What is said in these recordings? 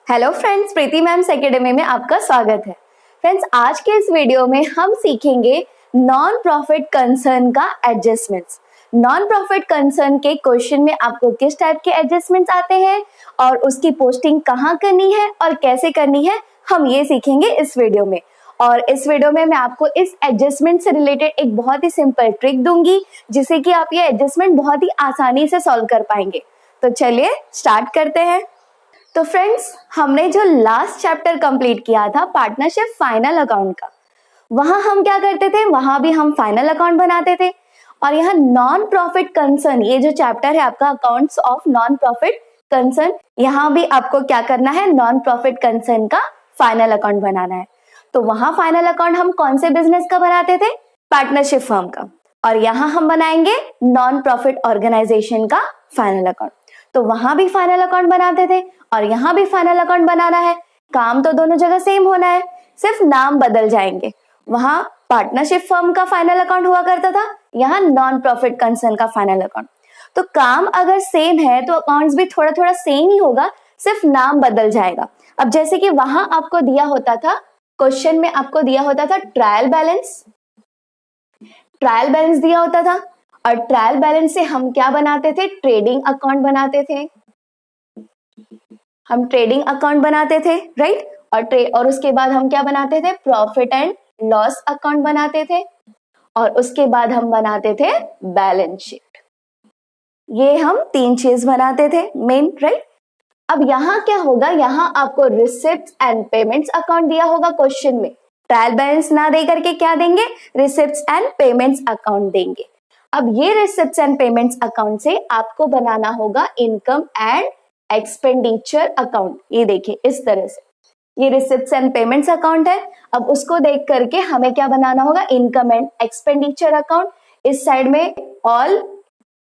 Hello friends, प्रीति ma'am's academy में आपका स्वागत है। फ्रेंड्स, आज के इस वीडियो में हम सीखेंगे नॉन प्रॉफिट कंसर्न का एडजस्टमेंट्स। नॉन प्रॉफिट कंसर्न के क्वेश्चन में आपको किस टाइप के एडजस्टमेंट्स आते हैं और उसकी पोस्टिंग कहाँ करनी है और कैसे करनी है, हम ये सीखेंगे इस वीडियो में। और इस वीडियो में मैं आपको इस एडजस्टमेंट से रिलेटेड एक बहुत ही सिंपल ट्रिक दूंगी जिससे कि आप ये एडजस्टमेंट बहुत ही आसानी से सॉल्व कर पाएंगे। तो चलिए स्टार्ट करते हैं। तो फ्रेंड्स, हमने जो लास्ट चैप्टर कंप्लीट किया था पार्टनरशिप फाइनल अकाउंट का, वहां हम क्या करते थे, वहां भी हम फाइनल अकाउंट बनाते थे। और यहाँ नॉन प्रॉफिट कंसर्न, ये जो चैप्टर है आपका accounts of non profit concern, यहाँ भी आपको क्या करना है, नॉन प्रॉफिट कंसर्न का फाइनल अकाउंट बनाना है। तो वहां फाइनल अकाउंट हम कौन से बिजनेस का बनाते थे, पार्टनरशिप फर्म का, और यहाँ हम बनाएंगे नॉन प्रॉफिट ऑर्गेनाइजेशन का फाइनल अकाउंट। तो वहां भी फाइनल अकाउंट बनाते थे और यहाँ भी फाइनल अकाउंट बनाना है। काम तो दोनों जगह सेम होना है, सिर्फ नाम बदल जाएंगे। वहां पार्टनरशिप फर्म का फाइनल अकाउंट हुआ करता था, यहाँ नॉन प्रॉफिट कंसर्न का फाइनल अकाउंट। तो काम अगर सेम है तो अकाउंट्स भी थोड़ा थोड़ा सेम ही होगा, सिर्फ नाम बदल जाएगा। अब जैसे कि वहां आपको दिया होता था, क्वेश्चन में आपको दिया होता था ट्रायल बैलेंस दिया होता था, और ट्रायल बैलेंस से हम क्या बनाते थे, ट्रेडिंग अकाउंट बनाते थे। हम ट्रेडिंग अकाउंट बनाते थे, राइट। और उसके बाद हम क्या बनाते थे, प्रॉफिट एंड लॉस अकाउंट बनाते थे, और उसके बाद हम बनाते थे बैलेंस शीट। ये हम तीन चीज बनाते थे मेन, राइट। अब यहाँ क्या होगा, यहाँ आपको रिसिप्ट्स एंड पेमेंट्स अकाउंट दिया होगा क्वेश्चन में। ट्रायल बैलेंस ना दे करके क्या देंगे, रिसिप्ट्स एंड पेमेंट्स अकाउंट देंगे। अब ये रिसिप्ट्स एंड पेमेंट्स अकाउंट से आपको बनाना होगा इनकम एंड एक्सपेंडिचर अकाउंट। ये देखिए इस तरह से, ये रिसिप्ट्स एंड पेमेंट्स अकाउंट है। अब उसको देख करके हमें क्या बनाना होगा, इनकम एंड एक्सपेंडिचर अकाउंट। इस साइड में ऑल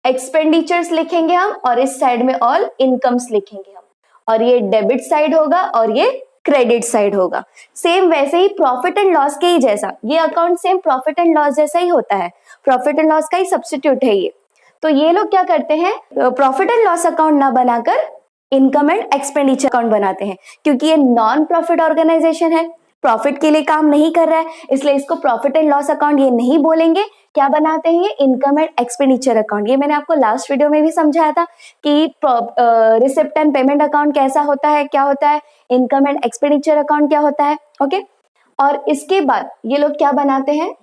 एक्सपेंडिचर्स लिखेंगे हम, और इस साइड में ऑल इनकम्स लिखेंगे हम, और ये डेबिट साइड होगा और ये क्रेडिट साइड होगा। सेम वैसे ही प्रॉफिट एंड लॉस के ही जैसा, ये account same profit and loss जैसा ही होता है, प्रॉफिट एंड लॉस का ही सब्स्टिट्यूट है ये। तो ये लोग क्या करते हैं, प्रॉफिट एंड लॉस अकाउंट ना बनाकर इनकम एंड एक्सपेंडिचर अकाउंट बनाते हैं, क्योंकि ये नॉन प्रॉफिट ऑर्गेनाइजेशन है, प्रॉफिट के लिए काम नहीं कर रहा है, इसलिए इसको प्रॉफिट एंड लॉस अकाउंट ये नहीं बोलेंगे। क्या बनाते हैं, ये इनकम एंड एक्सपेंडिचर अकाउंट। ये मैंने आपको लास्ट वीडियो में भी समझाया था कि रिसिप्ट एंड पेमेंट अकाउंट कैसा होता है, क्या होता है, इनकम एंड एक्सपेंडिचर अकाउंट क्या होता है, ओके। और इसके बाद ये लोग क्या बनाते हैं,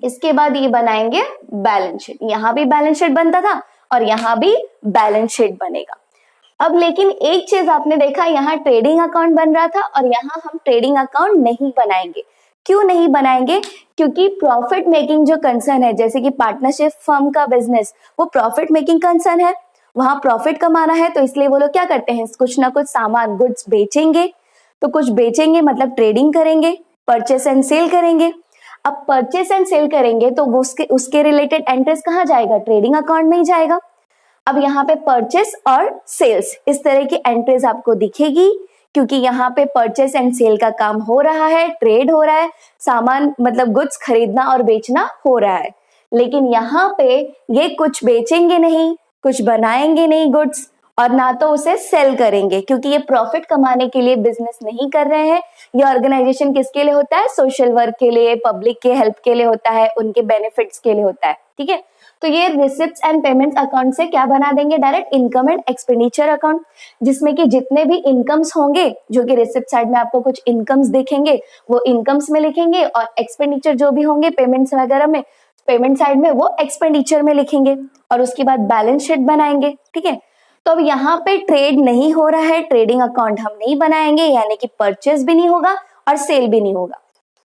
इसके बाद ये बनाएंगे बैलेंस शीट। यहाँ भी बैलेंस शीट बनता था और यहाँ भी बैलेंस शीट बनेगा। अब लेकिन एक चीज आपने देखा, यहाँ ट्रेडिंग अकाउंट बन रहा था और यहाँ हम ट्रेडिंग अकाउंट नहीं बनाएंगे। क्यों नहीं बनाएंगे, क्योंकि प्रॉफिट मेकिंग जो कंसर्न है, जैसे कि पार्टनरशिप फर्म का बिजनेस, वो प्रॉफिट मेकिंग कंसर्न है, वहां प्रॉफिट कमाना है। तो इसलिए वो लोग क्या करते हैं, कुछ ना कुछ सामान गुड्स बेचेंगे। तो कुछ बेचेंगे मतलब ट्रेडिंग करेंगे, परचेस एंड सेल करेंगे। अब परचेस एंड सेल करेंगे तो वो उसके रिलेटेड एंट्रीज कहाँ जाएगा, ट्रेडिंग अकाउंट में ही जाएगा। अब यहाँ पे परचेस और सेल्स, इस तरह की एंट्रीज आपको दिखेगी, क्योंकि यहाँ पे परचेस एंड सेल का काम हो रहा है, ट्रेड हो रहा है, सामान मतलब गुड्स खरीदना और बेचना हो रहा है। लेकिन यहाँ पे ये कुछ बेचेंगे नहीं, कुछ बनाएंगे नहीं गुड्स, और ना तो उसे सेल करेंगे, क्योंकि ये प्रॉफिट कमाने के लिए बिजनेस नहीं कर रहे हैं। ये ऑर्गेनाइजेशन किसके लिए होता है, सोशल वर्क के लिए, पब्लिक के हेल्प के लिए होता है, उनके बेनिफिट्स के लिए होता है, ठीक है। तो ये रिसिप्ट्स एंड पेमेंट्स अकाउंट से क्या बना देंगे, direct income and expenditure account, जिसमें कि जितने भी इनकम्स होंगे, जो कि रिसिप्ट साइड में आपको कुछ इनकम्स दिखेंगे वो इनकम्स में लिखेंगे, और एक्सपेंडिचर जो भी होंगे पेमेंट्स वगैरह में, पेमेंट साइड में वो एक्सपेंडिचर में लिखेंगे, और उसके बाद बैलेंस शीट बनाएंगे, ठीक है। तो अब यहाँ पे ट्रेड नहीं हो रहा है, ट्रेडिंग अकाउंट हम नहीं बनाएंगे, यानी कि परचेस भी नहीं होगा और सेल भी नहीं होगा।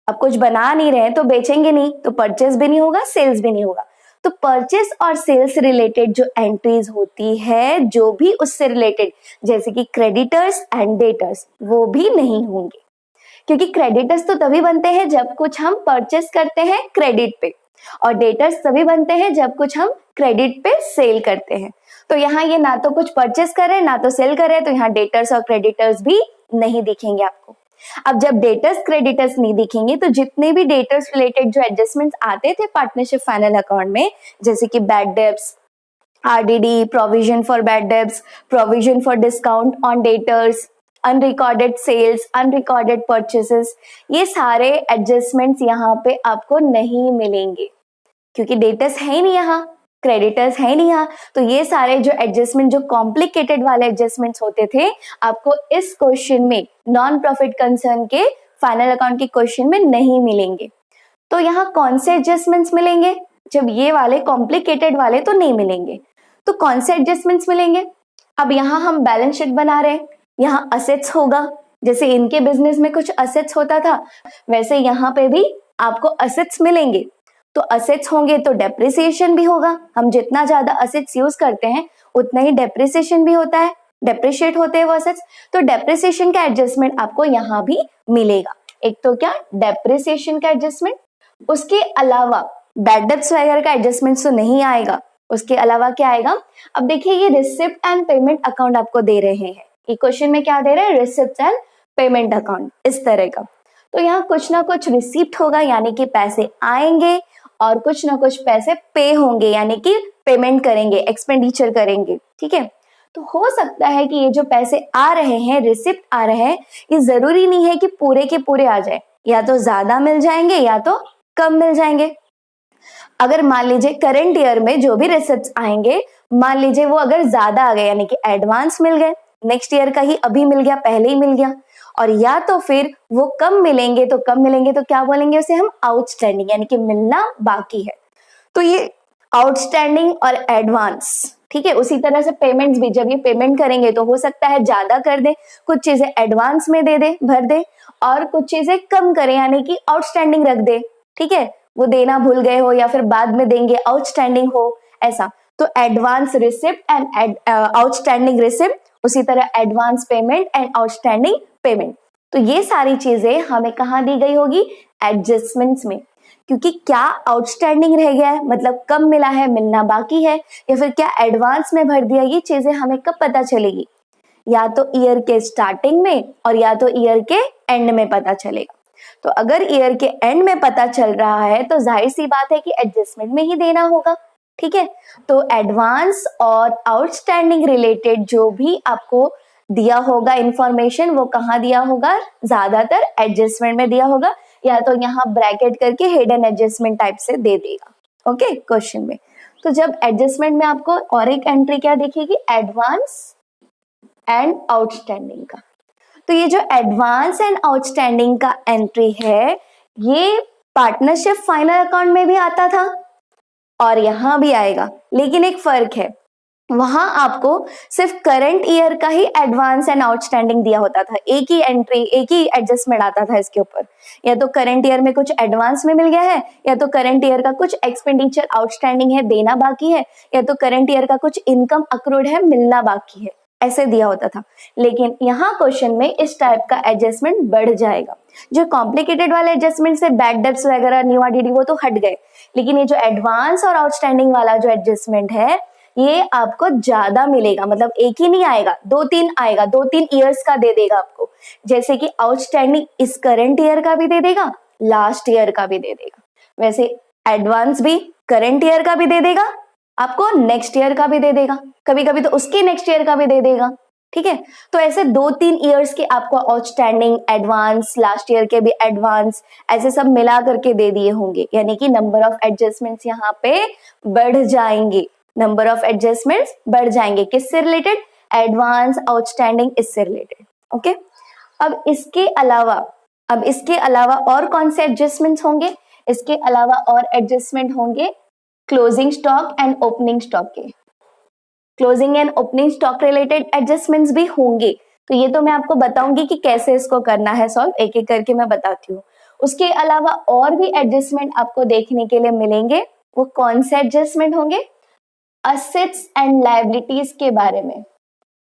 अब कुछ बना नहीं रहे तो बेचेंगे नहीं, तो परचेस भी नहीं होगा, सेल्स भी नहीं होगा। तो परचेस और सेल्स रिलेटेड जो एंट्रीज होती है, जो भी उससे रिलेटेड, जैसे कि क्रेडिटर्स एंड डेटर्स, वो भी नहीं होंगे, क्योंकि क्रेडिटर्स तो तभी बनते हैं जब कुछ हम परचेस करते हैं क्रेडिट पे, और डेटर्स तभी बनते हैं जब कुछ हम क्रेडिट पे सेल करते हैं। तो यहाँ ये ना तो कुछ परचेस करे ना तो सेल करे, तो यहाँ डेटर्स और क्रेडिटर्स भी नहीं दिखेंगे आपको। अब जब डेटर्स क्रेडिटर्स नहीं दिखेंगे तो जितने भी डेटर्स रिलेटेड जो एडजस्टमेंट्स आते थे पार्टनरशिप फाइनल अकाउंट में, जैसे कि bad debts, RDD, provision for bad debts, provision for discount on debtors, unrecorded sales, unrecorded purchases, ये सारे एडजस्टमेंट्स यहाँ पे आपको नहीं मिलेंगे क्योंकि डेटर्स है ही नहीं यहाँ, क्रेडिटर्स है नहीं यहाँ। तो ये सारे जो एडजस्टमेंट, जो कॉम्प्लिकेटेड वाले एडजस्टमेंट्स होते थे, आपको इस क्वेश्चन में नॉन प्रॉफिट कंसर्न के फाइनल अकाउंट के क्वेश्चन में नहीं मिलेंगे। तो यहाँ कौन से एडजस्टमेंट्स मिलेंगे? जब ये वाले कॉम्प्लिकेटेड वाले तो नहीं मिलेंगे, तो कौन से एडजस्टमेंट्स मिलेंगे? अब यहाँ हम बैलेंस शीट बना रहे हैं, यहाँ असेट्स होगा, जैसे इनके बिजनेस में कुछ असेट्स होता था वैसे यहाँ पे भी आपको असेट्स मिलेंगे। तो असेट्स होंगे तो डेप्रिसिएशन भी होगा, हम जितना ज्यादा असेट्स यूज करते हैं उतना ही डेप्रिसिएशन भी होता है, डेप्रिशिएट होते हैं वो असेट्स। तो डेप्रिसिएशन का एडजस्टमेंट आपको यहाँ भी मिलेगा। एक तो क्या डेप्रिसिएशन का एडजस्टमेंट, उसके अलावा बैड डेब्ट्स वगैरह का एडजस्टमेंट तो नहीं आएगा। उसके अलावा क्या आएगा? अब देखिए ये रिसिप्ट एंड पेमेंट अकाउंट आपको दे रहे हैं, ये क्वेश्चन में क्या दे रहे हैं? रिसिप्ट एंड पेमेंट अकाउंट, इस तरह का। तो यहाँ कुछ ना कुछ रिसिप्ट होगा यानी कि पैसे आएंगे, और कुछ ना कुछ पैसे पे होंगे यानी कि पेमेंट करेंगे, एक्सपेंडिचर करेंगे, ठीक है। तो हो सकता है कि ये जो पैसे आ रहे हैं, रिसिप्ट आ रहे हैं, ये जरूरी नहीं है कि पूरे के पूरे आ जाए, या तो ज्यादा मिल जाएंगे या तो कम मिल जाएंगे। अगर मान लीजिए करंट ईयर में जो भी रिसिप्ट आएंगे, मान लीजिए वो अगर ज्यादा आ गए यानी कि एडवांस मिल गए, नेक्स्ट ईयर का ही अभी मिल गया, पहले ही मिल गया, और या तो फिर वो कम मिलेंगे, तो कम मिलेंगे तो क्या बोलेंगे उसे हम? आउटस्टैंडिंग, यानी कि मिलना बाकी है। तो ये आउटस्टैंडिंग और एडवांस, ठीक है। उसी तरह से पेमेंट्स भी, जब ये पेमेंट करेंगे तो हो सकता है ज्यादा कर दे, कुछ चीजें एडवांस में दे दे, भर दे, और कुछ चीजें कम करें यानी कि आउटस्टैंडिंग रख दे, ठीक है। वो देना भूल गए हो या फिर बाद में देंगे, आउटस्टैंडिंग हो, ऐसा। तो advance receipt and outstanding receipt, उसी तरह advance payment and outstanding payment. तो ये सारी चीजें हमें कहाँ दी गई होगी? एडजस्टमेंट्स में। क्योंकि क्या आउटस्टैंडिंग रह गया है, मतलब कम मिला है, मिलना बाकी है, या फिर क्या एडवांस में भर दिया, ये चीजें हमें कब पता चलेगी? या तो ईयर के स्टार्टिंग में और या तो ईयर के एंड में पता चलेगा। तो अगर ईयर के एंड में पता चल रहा है तो जाहिर सी बात है कि एडजस्टमेंट में ही देना होगा, ठीक है। तो एडवांस और आउटस्टैंडिंग रिलेटेड जो भी आपको दिया होगा इंफॉर्मेशन, वो कहाँ दिया होगा? ज्यादातर एडजस्टमेंट में दिया होगा, या तो यहाँ ब्रैकेट करके हिडन एडजस्टमेंट टाइप से दे देगा, ओके, क्वेश्चन में। तो जब एडजस्टमेंट में आपको और एक एंट्री क्या दिखेगी? एडवांस एंड आउटस्टैंडिंग का। तो ये जो एडवांस एंड आउटस्टैंडिंग का एंट्री है, ये पार्टनरशिप फाइनल अकाउंट में भी आता था और यहाँ भी आएगा, लेकिन एक फर्क है, वहां आपको सिर्फ करंट ईयर का ही एडवांस एंड आउटस्टैंडिंग दिया होता था, एक ही एंट्री, एक ही एडजस्टमेंट आता था इसके ऊपर। या तो करंट ईयर में कुछ एडवांस में मिल गया है, या तो करंट ईयर का कुछ एक्सपेंडिचर आउटस्टैंडिंग है, देना बाकी है, या तो करंट ईयर का कुछ इनकम अक्रूड है, मिलना बाकी है, ऐसे दिया होता था। लेकिन यहाँ क्वेश्चन में इस टाइप का एडजस्टमेंट बढ़ जाएगा। जो कॉम्प्लिकेटेड वाले एडजस्टमेंट से बैड डेब्ट्स वगैरह, न्यू आरडीडी, वो तो हट गए, लेकिन ये जो एडवांस और आउटस्टैंडिंग वाला जो एडजस्टमेंट है, ये आपको ज्यादा मिलेगा, मतलब एक ही नहीं आएगा, 2-3 आएगा, 2-3 ईयर्स का दे देगा आपको। जैसे कि आउटस्टैंडिंग इस करंट ईयर का भी दे देगा, लास्ट ईयर का भी दे देगा, वैसे एडवांस भी करंट ईयर का भी दे देगा, आपको नेक्स्ट ईयर का भी दे देगा, कभी कभी तो उसके नेक्स्ट ईयर का भी दे देगा, ठीक है। तो ऐसे 2-3 ईयर्स के आपको आउटस्टैंडिंग, एडवांस, लास्ट ईयर के भी एडवांस, ऐसे सब मिला करके दे दिए होंगे, यानी कि नंबर ऑफ एडजस्टमेंट्स यहाँ पे बढ़ जाएंगे, नंबर ऑफ एडजस्टमेंट्स बढ़ जाएंगे। किससे रिलेटेड? एडवांस, आउटस्टैंडिंग, इससे रिलेटेड, ओके। अब इसके अलावा और कौन से एडजस्टमेंट्स होंगे? इसके अलावा और एडजस्टमेंट होंगे closing stock and opening stock के। Closing and opening stock related adjustments भी होंगे, तो ये तो मैं आपको बताऊंगी कि कैसे इसको करना है सॉल्व, एक एक करके मैं बताती हूँ। उसके अलावा और भी एडजस्टमेंट आपको देखने के लिए मिलेंगे, वो कौन से एडजस्टमेंट होंगे? असेट्स एंड लायबिलिटीज के बारे में।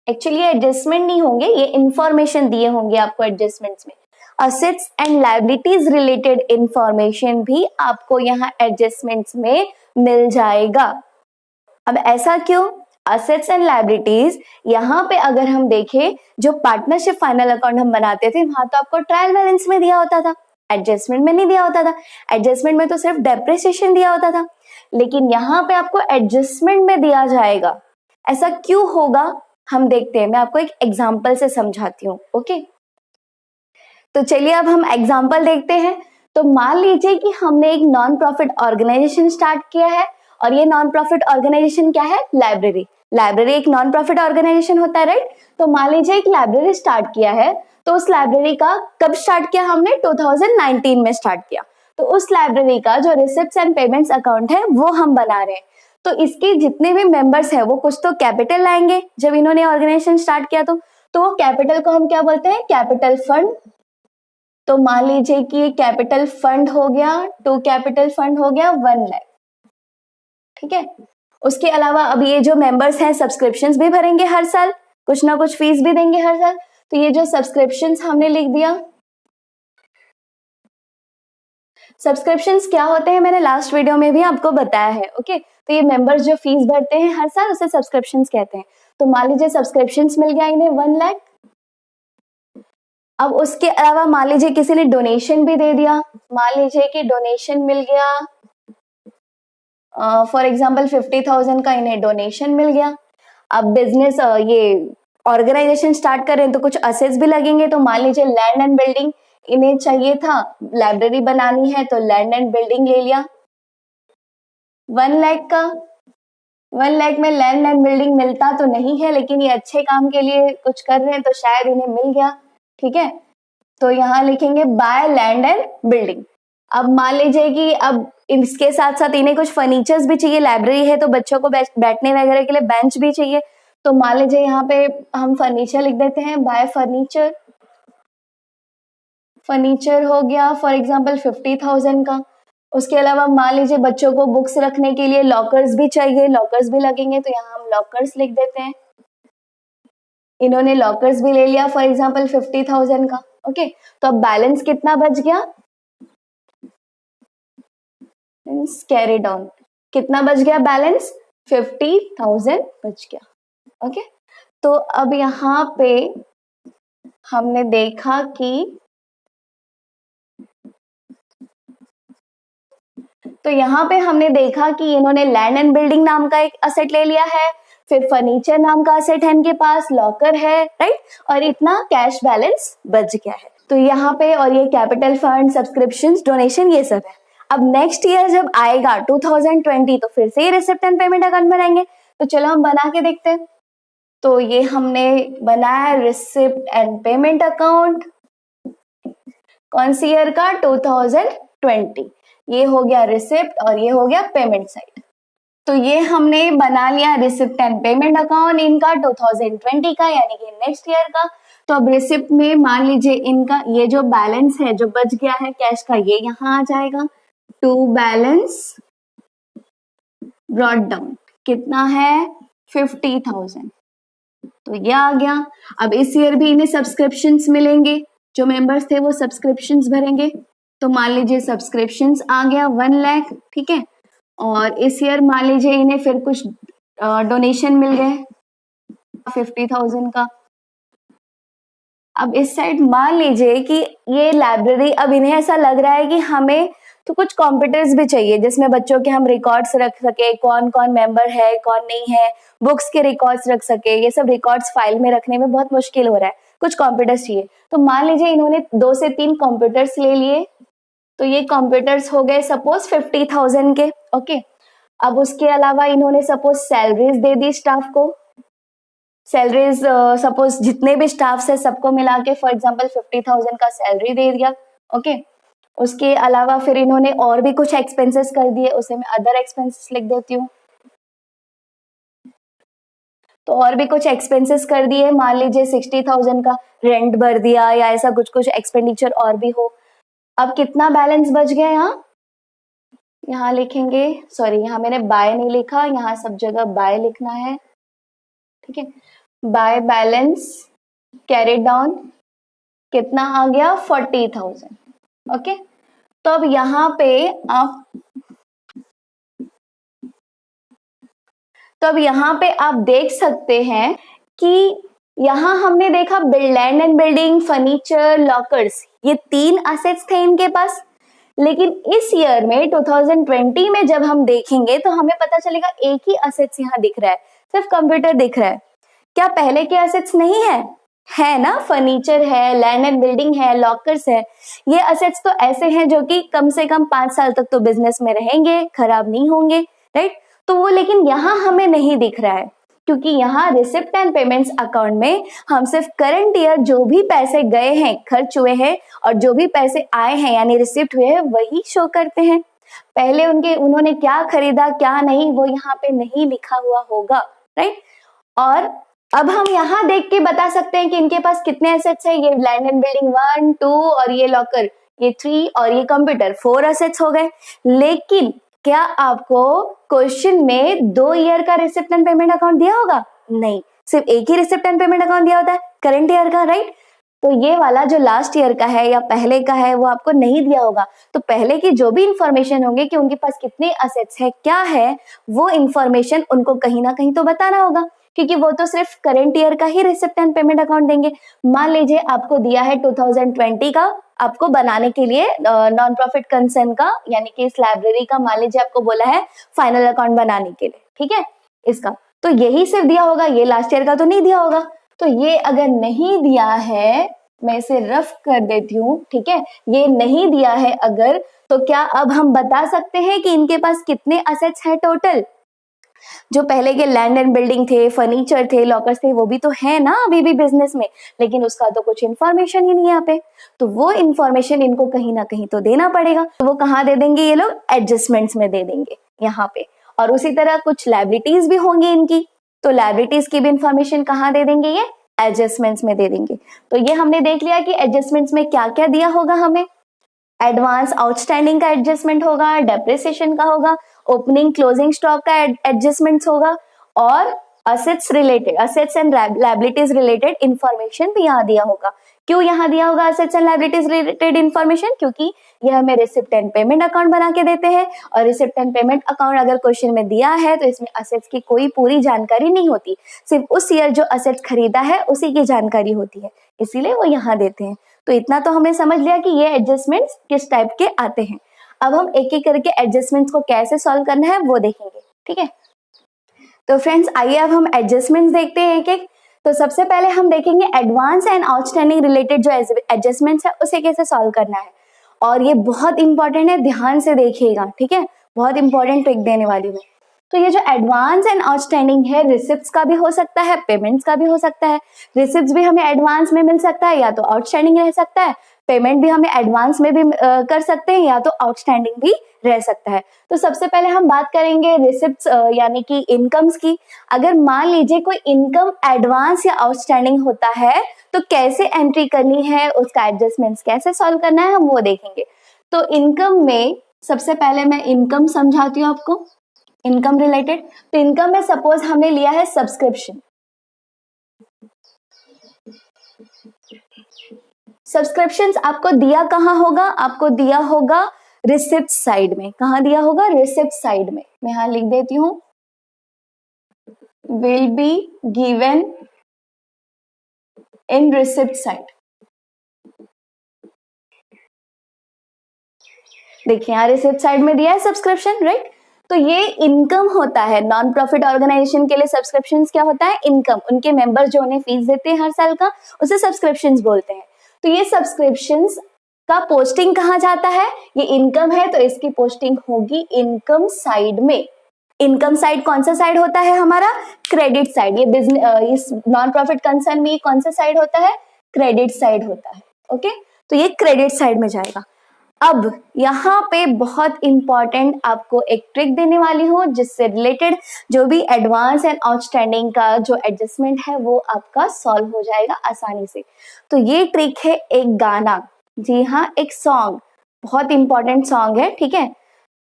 एक्चुअली एडजस्टमेंट नहीं होंगे, ये इंफॉर्मेशन दिए होंगे आपको एडजस्टमेंट्स में। Assets and liabilities related information भी आपको यहाँ एडजस्टमेंट्स में मिल जाएगा। अब ऐसा क्यों? असेट्स एंड लायबिलिटीज, यहाँ पे अगर हम देखें, जो पार्टनरशिप फाइनल अकाउंट हम बनाते थे, वहां तो आपको ट्रायल बैलेंस में दिया होता था, एडजस्टमेंट में नहीं दिया होता था। एडजस्टमेंट में तो सिर्फ डेप्रिसिएशन दिया होता था, लेकिन यहाँ पे आपको एडजस्टमेंट में दिया जाएगा। ऐसा क्यों होगा? हम देखते हैं, मैं आपको एक एग्जाम्पल से समझाती हूँ। ओके, तो चलिए अब हम एग्जाम्पल देखते हैं। तो मान लीजिए कि हमने एक नॉन प्रॉफिट ऑर्गेनाइजेशन स्टार्ट किया है, और ये नॉन प्रॉफिट ऑर्गेनाइजेशन क्या है? लाइब्रेरी। लाइब्रेरी एक नॉन प्रॉफिट ऑर्गेनाइजेशन होता है, राइट? तो मान लीजिए एक लाइब्रेरी स्टार्ट किया है, तो उस लाइब्रेरी का कब स्टार्ट किया हमने? 2019 में स्टार्ट किया। तो उस लाइब्रेरी का जो रिसिप्ट्स एंड पेमेंट्स अकाउंट है वो हम बना रहे हैं। तो इसके जितने भी मेंबर्स हैं वो कुछ तो कैपिटल लाएंगे जब इन्होंने ऑर्गेनाइजेशन स्टार्ट किया, तो वो कैपिटल को हम क्या बोलते हैं? Capital fund. तो मान लीजिए कि ये कैपिटल फंड हो गया, टू कैपिटल फंड हो गया 1 लाख, ठीक है। उसके अलावा अब ये जो मेंबर्स हैं सब्सक्रिप्शंस भी भरेंगे हर साल, कुछ ना कुछ फीस भी देंगे हर साल। तो ये जो सब्सक्रिप्शंस हमने लिख दिया। सब्सक्रिप्शंस क्या होते हैं मैंने लास्ट वीडियो में भी आपको बताया है। ओके, तो ये मेंबर्स जो फीस भरते हैं हर साल उसे सब्सक्रिप्शंस कहते हैं। तो मान लीजिए सब्सक्रिप्शंस मिल गया इन्हें 1 लाख। अब उसके अलावा मान लीजिए किसी ने डोनेशन भी दे दिया, मान लीजिए कि डोनेशन मिल गया, फॉर एग्जाम्पल 50,000 का इन्हें डोनेशन मिल गया। अब बिजनेस ये ऑर्गेनाइजेशन स्टार्ट करें तो कुछ असेट्स भी लगेंगे। तो मान लीजिए लैंड एंड बिल्डिंग इन्हें चाहिए था, लाइब्रेरी बनानी है तो लैंड एंड बिल्डिंग ले लिया 1 लाख का। 1 लाख में लैंड एंड बिल्डिंग मिलता तो नहीं है, लेकिन ये अच्छे काम के लिए कुछ कर रहे हैं तो शायद इन्हें मिल गया, ठीक है। तो यहाँ लिखेंगे बाय लैंड एंड बिल्डिंग। अब मान लीजिए कि अब इसके साथ साथ इन्हें कुछ फर्नीचर्स भी चाहिए, लाइब्रेरी है तो बच्चों को बैठने वगैरह के लिए बेंच भी चाहिए। तो मान लीजिए यहाँ पे हम फर्नीचर लिख देते हैं, बाय फर्नीचर। फर्नीचर हो गया फॉर एग्जाम्पल 50,000 का। उसके अलावा मान लीजिए बच्चों को बुक्स रखने के लिए लॉकर्स भी चाहिए, लॉकर्स भी लगेंगे, तो यहाँ हम लॉकर्स लिख देते हैं। इन्होंने लॉकर्स भी ले लिया फॉर एग्जाम्पल 50,000 का। ओके, तो अब बैलेंस कितना बच गया? कैरी डाउन कितना बच गया? बैलेंस 50,000 बच गया। ओके, तो अब यहाँ पे हमने देखा कि इन्होंने लैंड एंड बिल्डिंग नाम का एक असेट ले लिया है, फिर फर्नीचर नाम का असेट है इनके पास, लॉकर है, राइट, और इतना कैश बैलेंस बच गया है। तो यहाँ पे और ये कैपिटल फंड, सब्सक्रिप्शंस, डोनेशन, ये सब है। अब नेक्स्ट ईयर जब आएगा 2020 तो फिर से ये रिसिप्ट एंड पेमेंट अकाउंट बनाएंगे। तो चलो हम बना के देखते हैं। तो ये हमने बनाया रिसिप्ट एंड पेमेंट अकाउंट, कौन सी ईयर का? 2020। ये हो गया रिसिप्ट और ये हो गया पेमेंट साइड। तो ये हमने बना लिया रिसिप्ट एंड पेमेंट अकाउंट इनका 2020 का, यानी कि नेक्स्ट ईयर का। तो अब रिसिप्ट में मान लीजिए इनका ये जो बैलेंस है जो बच गया है कैश का, ये यहाँ आ जाएगा। टू बैलेंस ब्रॉट डाउन कितना है? 50,000। तो ये आ गया। अब इस ईयर भी इन्हें सब्सक्रिप्शंस मिलेंगे, जो मेंबर्स थे वो सब्सक्रिप्शंस भरेंगे। तो मान लीजिए सब्सक्रिप्शंस आ गया 1 लाख, ठीक है। और इस ईयर मान लीजिए इन्हें फिर कुछ डोनेशन मिल गए 50,000 का। अब इस साइड मान लीजिए कि ये लाइब्रेरी, अब इन्हें ऐसा लग रहा है कि हमें तो कुछ कंप्यूटर्स भी चाहिए जिसमें बच्चों के हम रिकॉर्ड्स रख सके, कौन कौन मेंबर है कौन नहीं है, बुक्स के रिकॉर्ड्स रख सके। ये सब रिकॉर्ड्स फाइल में रखने में बहुत मुश्किल हो रहा है, कुछ कंप्यूटर्स चाहिए। तो मान लीजिए इन्होंने 2 से 3 कंप्यूटर्स ले लिए। तो ये कंप्यूटर्स हो गए सपोज 50,000 के। ओके, अब उसके अलावा इन्होंने सपोज सैलरीज दे दी स्टाफ को। सैलरीज सपोज जितने भी स्टाफ है सबको मिला के फॉर एग्जाम्पल 50,000 का सैलरी दे दिया। ओके, उसके अलावा फिर इन्होंने और भी कुछ एक्सपेंसेस कर दिए, उसे मैं अदर एक्सपेंसेस लिख देती हूँ। तो और भी कुछ एक्सपेंसेस कर दिए, मान लीजिए 60,000 का रेंट भर दिया या ऐसा कुछ कुछ एक्सपेंडिचर और भी हो। अब कितना बैलेंस बच गया? यहाँ लिखेंगे, सॉरी यहाँ मैंने बाय नहीं लिखा, यहाँ सब जगह बाय लिखना है, ठीक है। बाय बैलेंस कैरी डाउन कितना आ गया? 40,000। ओके, तो अब यहाँ पे आप देख सकते हैं कि यहाँ हमने देखा land and building, furniture, lockers, ये 3 असेट्स थे इनके पास। लेकिन इस ईयर में 2020 में जब हम देखेंगे तो हमें पता चलेगा एक ही असेट्स यहाँ दिख रहा है, सिर्फ कंप्यूटर दिख रहा है। क्या पहले के असेट्स नहीं है ना? फर्नीचर है, लैंड एंड बिल्डिंग है, लॉकर्स है, ये असेट्स तो ऐसे हैं जो कि कम से कम 5 साल तक तो बिजनेस में रहेंगे, खराब नहीं होंगे, राइट? तो वो लेकिन यहाँ हमें नहीं दिख रहा है, क्योंकि यहाँ रिसिप्ट एंड पेमेंट्स अकाउंट में हम सिर्फ करंट ईयर जो भी पैसे गए हैं, खर्च हुए हैं, और जो भी पैसे आए हैं यानी रिसिप्ट हुए हैं वही शो करते हैं। पहले उन्होंने क्या खरीदा क्या नहीं वो यहाँ पे नहीं लिखा हुआ होगा, राइट? और अब हम यहाँ देख के बता सकते हैं कि इनके पास कितने एसेट्स है। ये लैंड एंड बिल्डिंग 1, 2 और ये लॉकर ये 3 और ये कंप्यूटर 4 एसेट्स हो गए। लेकिन क्या आपको क्वेश्चन में 2 ईयर का रिसिप्ट एंड पेमेंट अकाउंट दिया होगा? नहीं, सिर्फ एक ही रिसिप्ट एंड पेमेंट अकाउंट दिया होता है, करंट ईयर का, राइट? तो ये वाला जो लास्ट ईयर का है या पहले का है वो आपको नहीं दिया होगा। तो पहले की जो भी इंफॉर्मेशन होंगे कि उनके पास कितने असेट्स है क्या है, वो इंफॉर्मेशन उनको कहीं ना कहीं तो बताना होगा, क्योंकि वो तो सिर्फ करंट ईयर का ही रिसिप्ट एंड पेमेंट अकाउंट देंगे। मान लीजिए आपको दिया है 2020 का आपको बनाने के लिए नॉन प्रॉफिट कंसर्न का यानी कि इस लाइब्रेरी का, मान लीजिए आपको बोला है फाइनल अकाउंट बनाने के लिए, ठीक है, इसका तो यही सिर्फ दिया होगा, ये लास्ट ईयर का तो नहीं दिया होगा। तो ये अगर नहीं दिया है, मैं इसे रफ कर देती हूँ, ठीक है, ये नहीं दिया है अगर, तो क्या अब हम बता सकते हैं कि इनके पास कितने असेट्स है टोटल? जो पहले के लैंड एंड बिल्डिंग थे, फर्नीचर थे, लॉकर्स थे, वो भी तो है ना अभी भी बिजनेस में, लेकिन उसका तो कुछ इन्फॉर्मेशन ही नहीं है यहाँ पे। तो वो इन्फॉर्मेशन इनको कहीं ना कहीं तो देना पड़ेगा। तो वो कहाँ दे देंगे ये लोग? एडजस्टमेंट्स में दे देंगे यहाँ पे। और उसी तरह कुछ लायबिलिटीज भी होंगी इनकी, तो लायबिलिटीज की भी इंफॉर्मेशन कहाँ दे देंगे? ये एडजस्टमेंट्स में दे देंगे। तो ये हमने देख लिया कि एडजस्टमेंट्स में क्या क्या दिया होगा हमें। एडवांस आउटस्टैंडिंग का एडजस्टमेंट होगा, डेप्रिसिएशन का होगा, ओपनिंग क्लोजिंग स्टॉक का एडजस्टमेंट होगा, और assets and liabilities related information भी यहाँ दिया होगा। क्यों यहाँ दिया होगा assets and liabilities related information? क्योंकि यह हमें रिसिप्ट एंड पेमेंट अकाउंट बना के देते हैं, और रिसिप्ट एंड पेमेंट अकाउंट अगर क्वेश्चन में दिया है तो इसमें असेट्स की कोई पूरी जानकारी नहीं होती, सिर्फ उस ईयर जो असेट्स खरीदा है उसी की जानकारी होती है, इसीलिए वो यहाँ देते हैं। तो इतना तो हमने समझ लिया कि ये एडजस्टमेंट्स किस टाइप के आते हैं। अब हम एक एक करके एडजस्टमेंट्स को कैसे सॉल्व करना है वो देखेंगे, ठीक है। तो फ्रेंड्स आइए अब हम एडजस्टमेंट्स देखते हैं एक एक। तो सबसे पहले हम देखेंगे एडवांस एंड आउटस्टैंडिंग रिलेटेड जो एडजस्टमेंट्स है उसे कैसे सॉल्व करना है, और ये बहुत इंपॉर्टेंट है, ध्यान से देखिएगा, ठीक है, बहुत इंपॉर्टेंट ट्रिक देने वाली हूँ। तो ये जो एडवांस एंड आउटस्टैंडिंग है, रिसिप्ट्स का भी हो सकता है, पेमेंट्स का भी हो सकता है। रिसिप्ट्स भी हमें एडवांस में मिल सकता है या तो आउटस्टैंडिंग रह सकता है, पेमेंट भी हमें एडवांस में भी कर सकते हैं या तो आउटस्टैंडिंग भी रह सकता है। तो सबसे पहले हम बात करेंगे रिसिप्ट्स यानी कि इनकम्स की। अगर मान लीजिए कोई इनकम एडवांस या आउटस्टैंडिंग होता है तो कैसे एंट्री करनी है, उसका एडजस्टमेंट्स कैसे सॉल्व करना है, हम वो देखेंगे। तो इनकम में सबसे पहले मैं इनकम समझाती हूँ आपको, इनकम रिलेटेड। तो इनकम में सपोज हमने लिया है सब्सक्रिप्शन। सब्सक्रिप्शंस आपको दिया कहाँ होगा? आपको दिया होगा रिसिप्ट साइड में। कहाँ दिया होगा? रिसिप्ट साइड में। मैं यहां लिख देती हूं, will be given in receipt side. देखिए यहां रिसिप्ट साइड में दिया है सब्सक्रिप्शन, राइट। तो ये इनकम होता है। नॉन प्रॉफिट ऑर्गेनाइजेशन के लिए सब्सक्रिप्शंस क्या होता है? इनकम। उनके मेंबर जो उन्हें फीस देते हैं हर साल का, उसे सब्सक्रिप्शंस बोलते हैं। तो ये सब्सक्रिप्शंस का पोस्टिंग कहाँ जाता है? ये इनकम है तो इसकी पोस्टिंग होगी इनकम साइड में। इनकम साइड कौन सा साइड होता है हमारा? Credit side. ये बिजनेस इस नॉन प्रॉफिट कंसर्न में कौन सा साइड होता है? क्रेडिट साइड होता है। ओके, तो ये क्रेडिट साइड में जाएगा। अब यहाँ पे बहुत इंपॉर्टेंट आपको एक ट्रिक देने वाली हूँ जिससे रिलेटेड जो भी एडवांस एंड आउटस्टैंडिंग का जो एडजस्टमेंट है वो आपका सॉल्व हो जाएगा आसानी से। तो ये ट्रिक है एक गाना, जी हाँ एक सॉन्ग, बहुत इंपॉर्टेंट सॉन्ग है, ठीक है।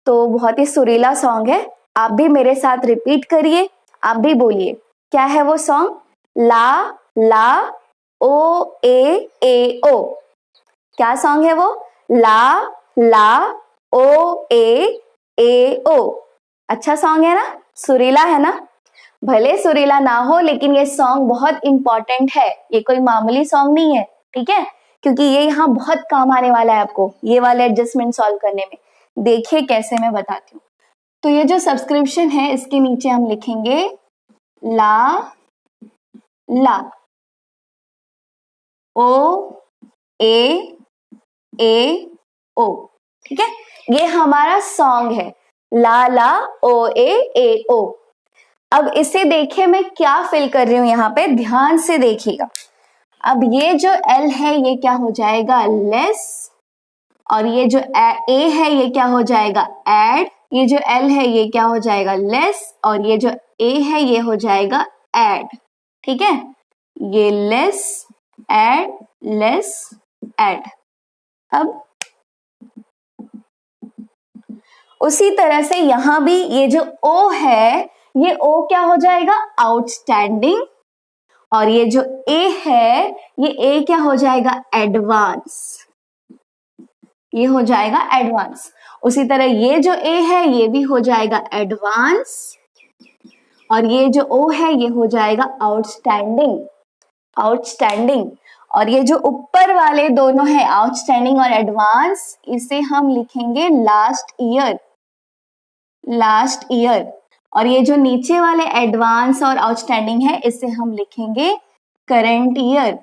तो बहुत ही सुरीला सॉन्ग है, आप भी मेरे साथ रिपीट करिए, आप भी बोलिए क्या है वो सॉन्ग? ला ला ओ ए ओ। क्या सॉन्ग है वो? ला ला ओ ए ओ। अच्छा सॉन्ग है ना, सुरीला है ना। भले सुरीला ना हो लेकिन ये सॉन्ग बहुत इंपॉर्टेंट है, ये कोई मामूली सॉन्ग नहीं है, ठीक है, क्योंकि ये यहाँ बहुत काम आने वाला है आपको ये वाले एडजस्टमेंट सॉल्व करने में। देखिए कैसे मैं बताती हूँ। तो ये जो सब्सक्रिप्शन है इसके नीचे हम लिखेंगे ला ला, ओ ए ओ, ठीक है, ये हमारा सॉन्ग है, ला ला ओ ए ओ। अब इसे देखिए मैं क्या फिल कर रही हूं यहाँ पे, ध्यान से देखिएगा। अब ये जो एल है ये क्या हो जाएगा, लेस, और ये जो ए है ये क्या हो जाएगा, एड, ये जो एल है ये क्या हो जाएगा, लेस, और ये जो ए है ये हो जाएगा एड, ठीक है, ये लेस एड लेस एड। अब उसी तरह से यहां भी ये जो ओ है, ये ओ क्या हो जाएगा, आउटस्टैंडिंग, और ये जो ए है ये ए क्या हो जाएगा, एडवांस, ये हो जाएगा एडवांस। उसी तरह ये जो ए है ये भी हो जाएगा एडवांस, और ये जो ओ है ये हो जाएगा आउटस्टैंडिंग, आउटस्टैंडिंग। और ये जो ऊपर वाले दोनों है आउटस्टैंडिंग और एडवांस, इसे हम लिखेंगे लास्ट ईयर, लास्ट ईयर। और ये जो नीचे वाले एडवांस और आउटस्टैंडिंग है इसे हम लिखेंगे करंट ईयर।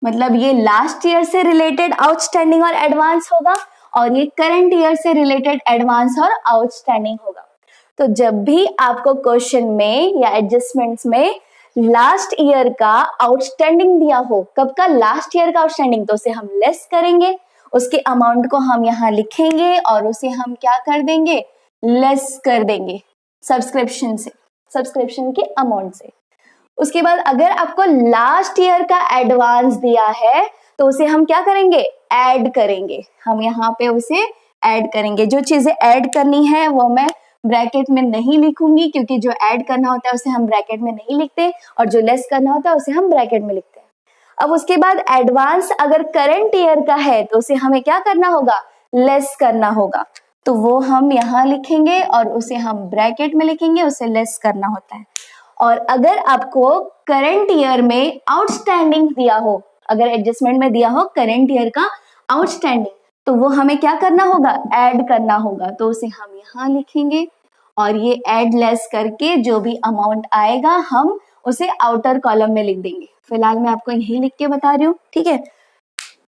मतलब ये लास्ट ईयर से रिलेटेड आउटस्टैंडिंग और एडवांस होगा, और ये करंट ईयर से रिलेटेड एडवांस और आउटस्टैंडिंग होगा। तो जब भी आपको क्वेश्चन में या एडजस्टमेंट्स में लास्ट ईयर का आउटस्टैंडिंग दिया हो, कब का, लास्ट ईयर का आउटस्टैंडिंग, तो उसे हम लेस करेंगे, उसके अमाउंट को हम यहाँ लिखेंगे और उसे हम क्या कर देंगे, लेस कर देंगे सब्सक्रिप्शन से, सब्सक्रिप्शन के अमाउंट से। उसके बाद अगर आपको लास्ट ईयर का एडवांस दिया है तो उसे हम क्या करेंगे, ऐड करेंगे, हम यहाँ पे उसे ऐड करेंगे। जो चीजें ऐड करनी है वो मैं ब्रैकेट में नहीं लिखूंगी, क्योंकि जो ऐड करना होता है उसे हम ब्रैकेट में नहीं लिखते, और जो लेस करना होता है उसे हम ब्रैकेट में लिखते हैं। अब उसके बाद एडवांस अगर करंट ईयर का है तो उसे हमें क्या करना होगा, लेस करना होगा, तो वो हम यहाँ लिखेंगे और उसे हम ब्रैकेट में लिखेंगे, उसे लेस करना होता है। और अगर आपको करंट ईयर में आउटस्टैंडिंग दिया हो, अगर एडजस्टमेंट में दिया हो करंट ईयर का आउटस्टैंडिंग, तो वो हमें क्या करना होगा, ऐड करना होगा, तो उसे हम यहाँ लिखेंगे और ये ऐड लेस करके जो भी अमाउंट आएगा हम उसे आउटर कॉलम में लिख देंगे। फिलहाल मैं आपको यही लिख के बता रही हूँ, ठीक है।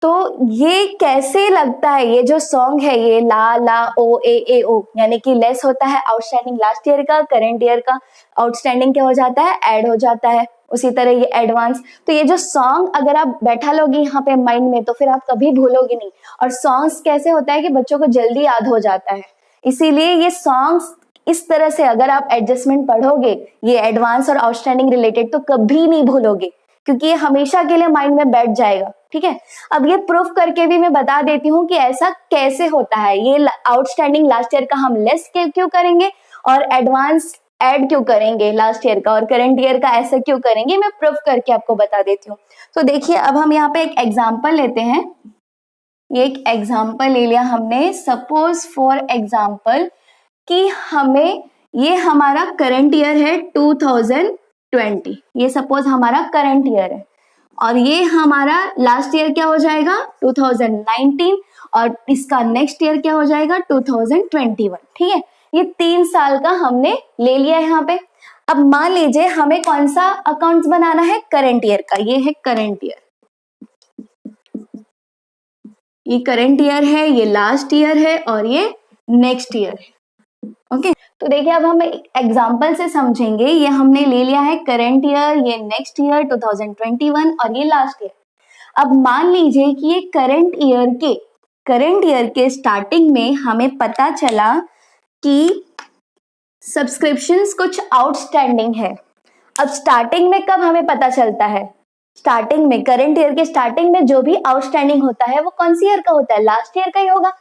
तो ये कैसे लगता है, ये जो सॉन्ग है ये ला ला ओ ए ओ, यानी कि लेस होता है आउटस्टैंडिंग लास्ट ईयर का, करंट ईयर का आउटस्टैंडिंग क्या हो जाता है, ऐड हो जाता है। उसी तरह ये एडवांस, तो ये जो सॉन्ग अगर आप बैठा लोगे यहाँ पे माइंड में तो फिर आप कभी भूलोगे नहीं। और सॉन्ग्स कैसे होता है कि बच्चों को जल्दी याद हो जाता है, इसीलिए ये सॉन्ग्स इस तरह से अगर आप एडजस्टमेंट पढ़ोगे ये एडवांस और आउटस्टैंडिंग रिलेटेड तो कभी नहीं भूलोगे, क्योंकि ये हमेशा के लिए माइंड में बैठ जाएगा, ठीक है। अब ये प्रूफ करके भी मैं बता देती हूँ कि ऐसा कैसे होता है। ये आउटस्टैंडिंग लास्ट ईयर का हम लेस क्यों करेंगे और एडवांस ऐड क्यों करेंगे लास्ट ईयर का, और करंट ईयर का ऐसा क्यों करेंगे, मैं प्रूफ करके आपको बता देती हूँ। तो देखिए अब हम यहाँ पे एक एग्जाम्पल लेते हैं। ये एक एग्जाम्पल ले लिया हमने, सपोज फॉर एग्जाम्पल कि हमें, ये हमारा करंट ईयर है 2020, ये सपोज हमारा करंट ईयर है, और ये हमारा लास्ट ईयर क्या हो जाएगा 2019, और इसका नेक्स्ट ईयर क्या हो जाएगा 2021, ठीक है। ये 3 साल का हमने ले लिया है यहाँ पे। अब मान लीजिए हमें कौन सा अकाउंट्स बनाना है, करंट ईयर का, ये है करंट ईयर, ये करंट ईयर है, ये लास्ट ईयर है और ये नेक्स्ट ईयर है, ओके। तो देखिए अब हम एक एग्जांपल से समझेंगे। ये हमने ले लिया है करंट ईयर, ये नेक्स्ट ईयर 2021 और ये लास्ट ईयर। अब मान लीजिए कि ये करंट ईयर के स्टार्टिंग में हमें पता चला कि सब्सक्रिप्शंस कुछ आउटस्टैंडिंग है। अब स्टार्टिंग में कब हमें पता चलता है, स्टार्टिंग में, करंट ईयर के स्टार्टिंग में जो भी आउटस्टैंडिंग होता है वो कौन सी ईयर का होता है, लास्ट ईयर का ही होगा।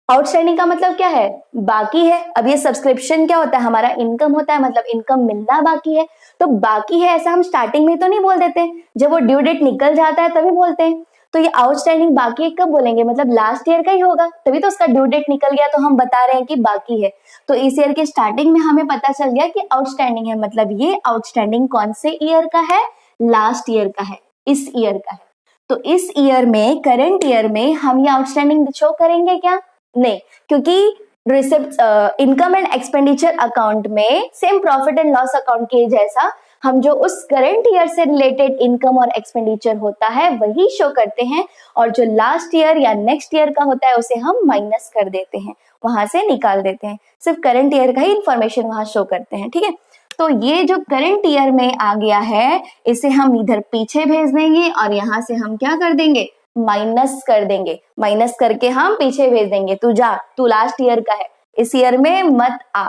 आउटस्टैंडिंग का मतलब क्या है, बाकी है। अब ये सब्सक्रिप्शन क्या होता है, हमारा इनकम होता है, मतलब इनकम मिलना बाकी है। तो बाकी है ऐसा हम स्टार्टिंग में तो नहीं बोल देते, जब वो ड्यू डेट निकल जाता है तभी बोलते हैं। तो ये आउटस्टैंडिंग बाकी है कब बोलेंगे, मतलब लास्ट ईयर का ही होगा, तभी तो उसका ड्यू डेट निकल गया तो हम बता रहे हैं कि बाकी है। तो इस ईयर के स्टार्टिंग में हमें पता चल गया कि आउटस्टैंडिंग है, मतलब ये आउटस्टैंडिंग कौन से ईयर का है, लास्ट ईयर का है, इस ईयर का है। तो इस ईयर में, करंट ईयर में हम ये आउटस्टैंडिंग शो करेंगे क्या, नहीं, क्योंकि receipt, income and expenditure account में same profit and loss account के जैसा हम जो उस करंट ईयर से रिलेटेड इनकम और एक्सपेंडिचर होता है वही शो करते हैं, और जो लास्ट ईयर या नेक्स्ट ईयर का होता है उसे हम माइनस कर देते हैं, वहां से निकाल देते हैं, सिर्फ करंट ईयर का ही इंफॉर्मेशन वहां शो करते हैं। ठीक है, तो ये जो करंट ईयर में आ गया है इसे हम इधर पीछे भेज देंगे और यहाँ से हम क्या कर देंगे, माइनस कर देंगे, माइनस करके हम पीछे भेज देंगे, तू जा, तू लास्ट ईयर का है, इस ईयर में मत आ।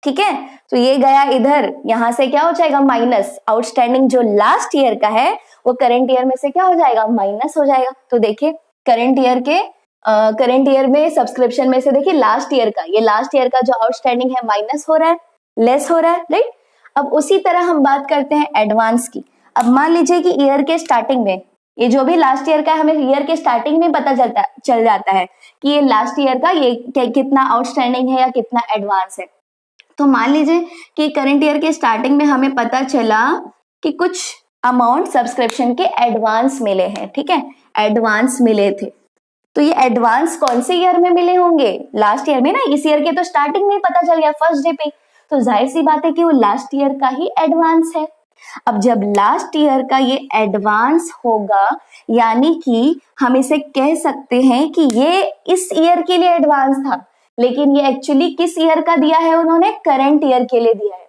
ठीक है, तो ये गया इधर, यहाँ से क्या हो जाएगा माइनस, आउटस्टैंडिंग जो लास्ट ईयर का है वो करंट ईयर में से क्या हो जाएगा, माइनस हो जाएगा। तो देखिए करंट ईयर में सब्सक्रिप्शन में से देखिए लास्ट ईयर का, ये लास्ट ईयर का जो आउटस्टैंडिंग है माइनस हो रहा है, लेस हो रहा है, राइट। अब उसी तरह हम बात करते हैं एडवांस की। अब मान लीजिए कि ईयर के स्टार्टिंग में ये जो भी लास्ट ईयर का है हमें ईयर के स्टार्टिंग में पता चल जाता है कि ये लास्ट ईयर का ये कितना आउटस्टैंडिंग है या कितना एडवांस है। तो मान लीजिए कि करंट ईयर के स्टार्टिंग में हमें पता चला कि कुछ अमाउंट सब्सक्रिप्शन के एडवांस मिले हैं। ठीक है, एडवांस मिले थे, तो ये एडवांस कौन से ईयर में मिले होंगे, लास्ट ईयर में ना, इस ईयर के तो स्टार्टिंग में पता चल गया फर्स्ट डे पे, तो जाहिर सी बात है कि वो लास्ट ईयर का ही एडवांस है। अब जब लास्ट ईयर का ये एडवांस होगा यानी कि हम इसे कह सकते हैं कि ये इस ईयर के लिए एडवांस था, लेकिन ये एक्चुअली किस ईयर का दिया है, उन्होंने करंट ईयर के लिए दिया है।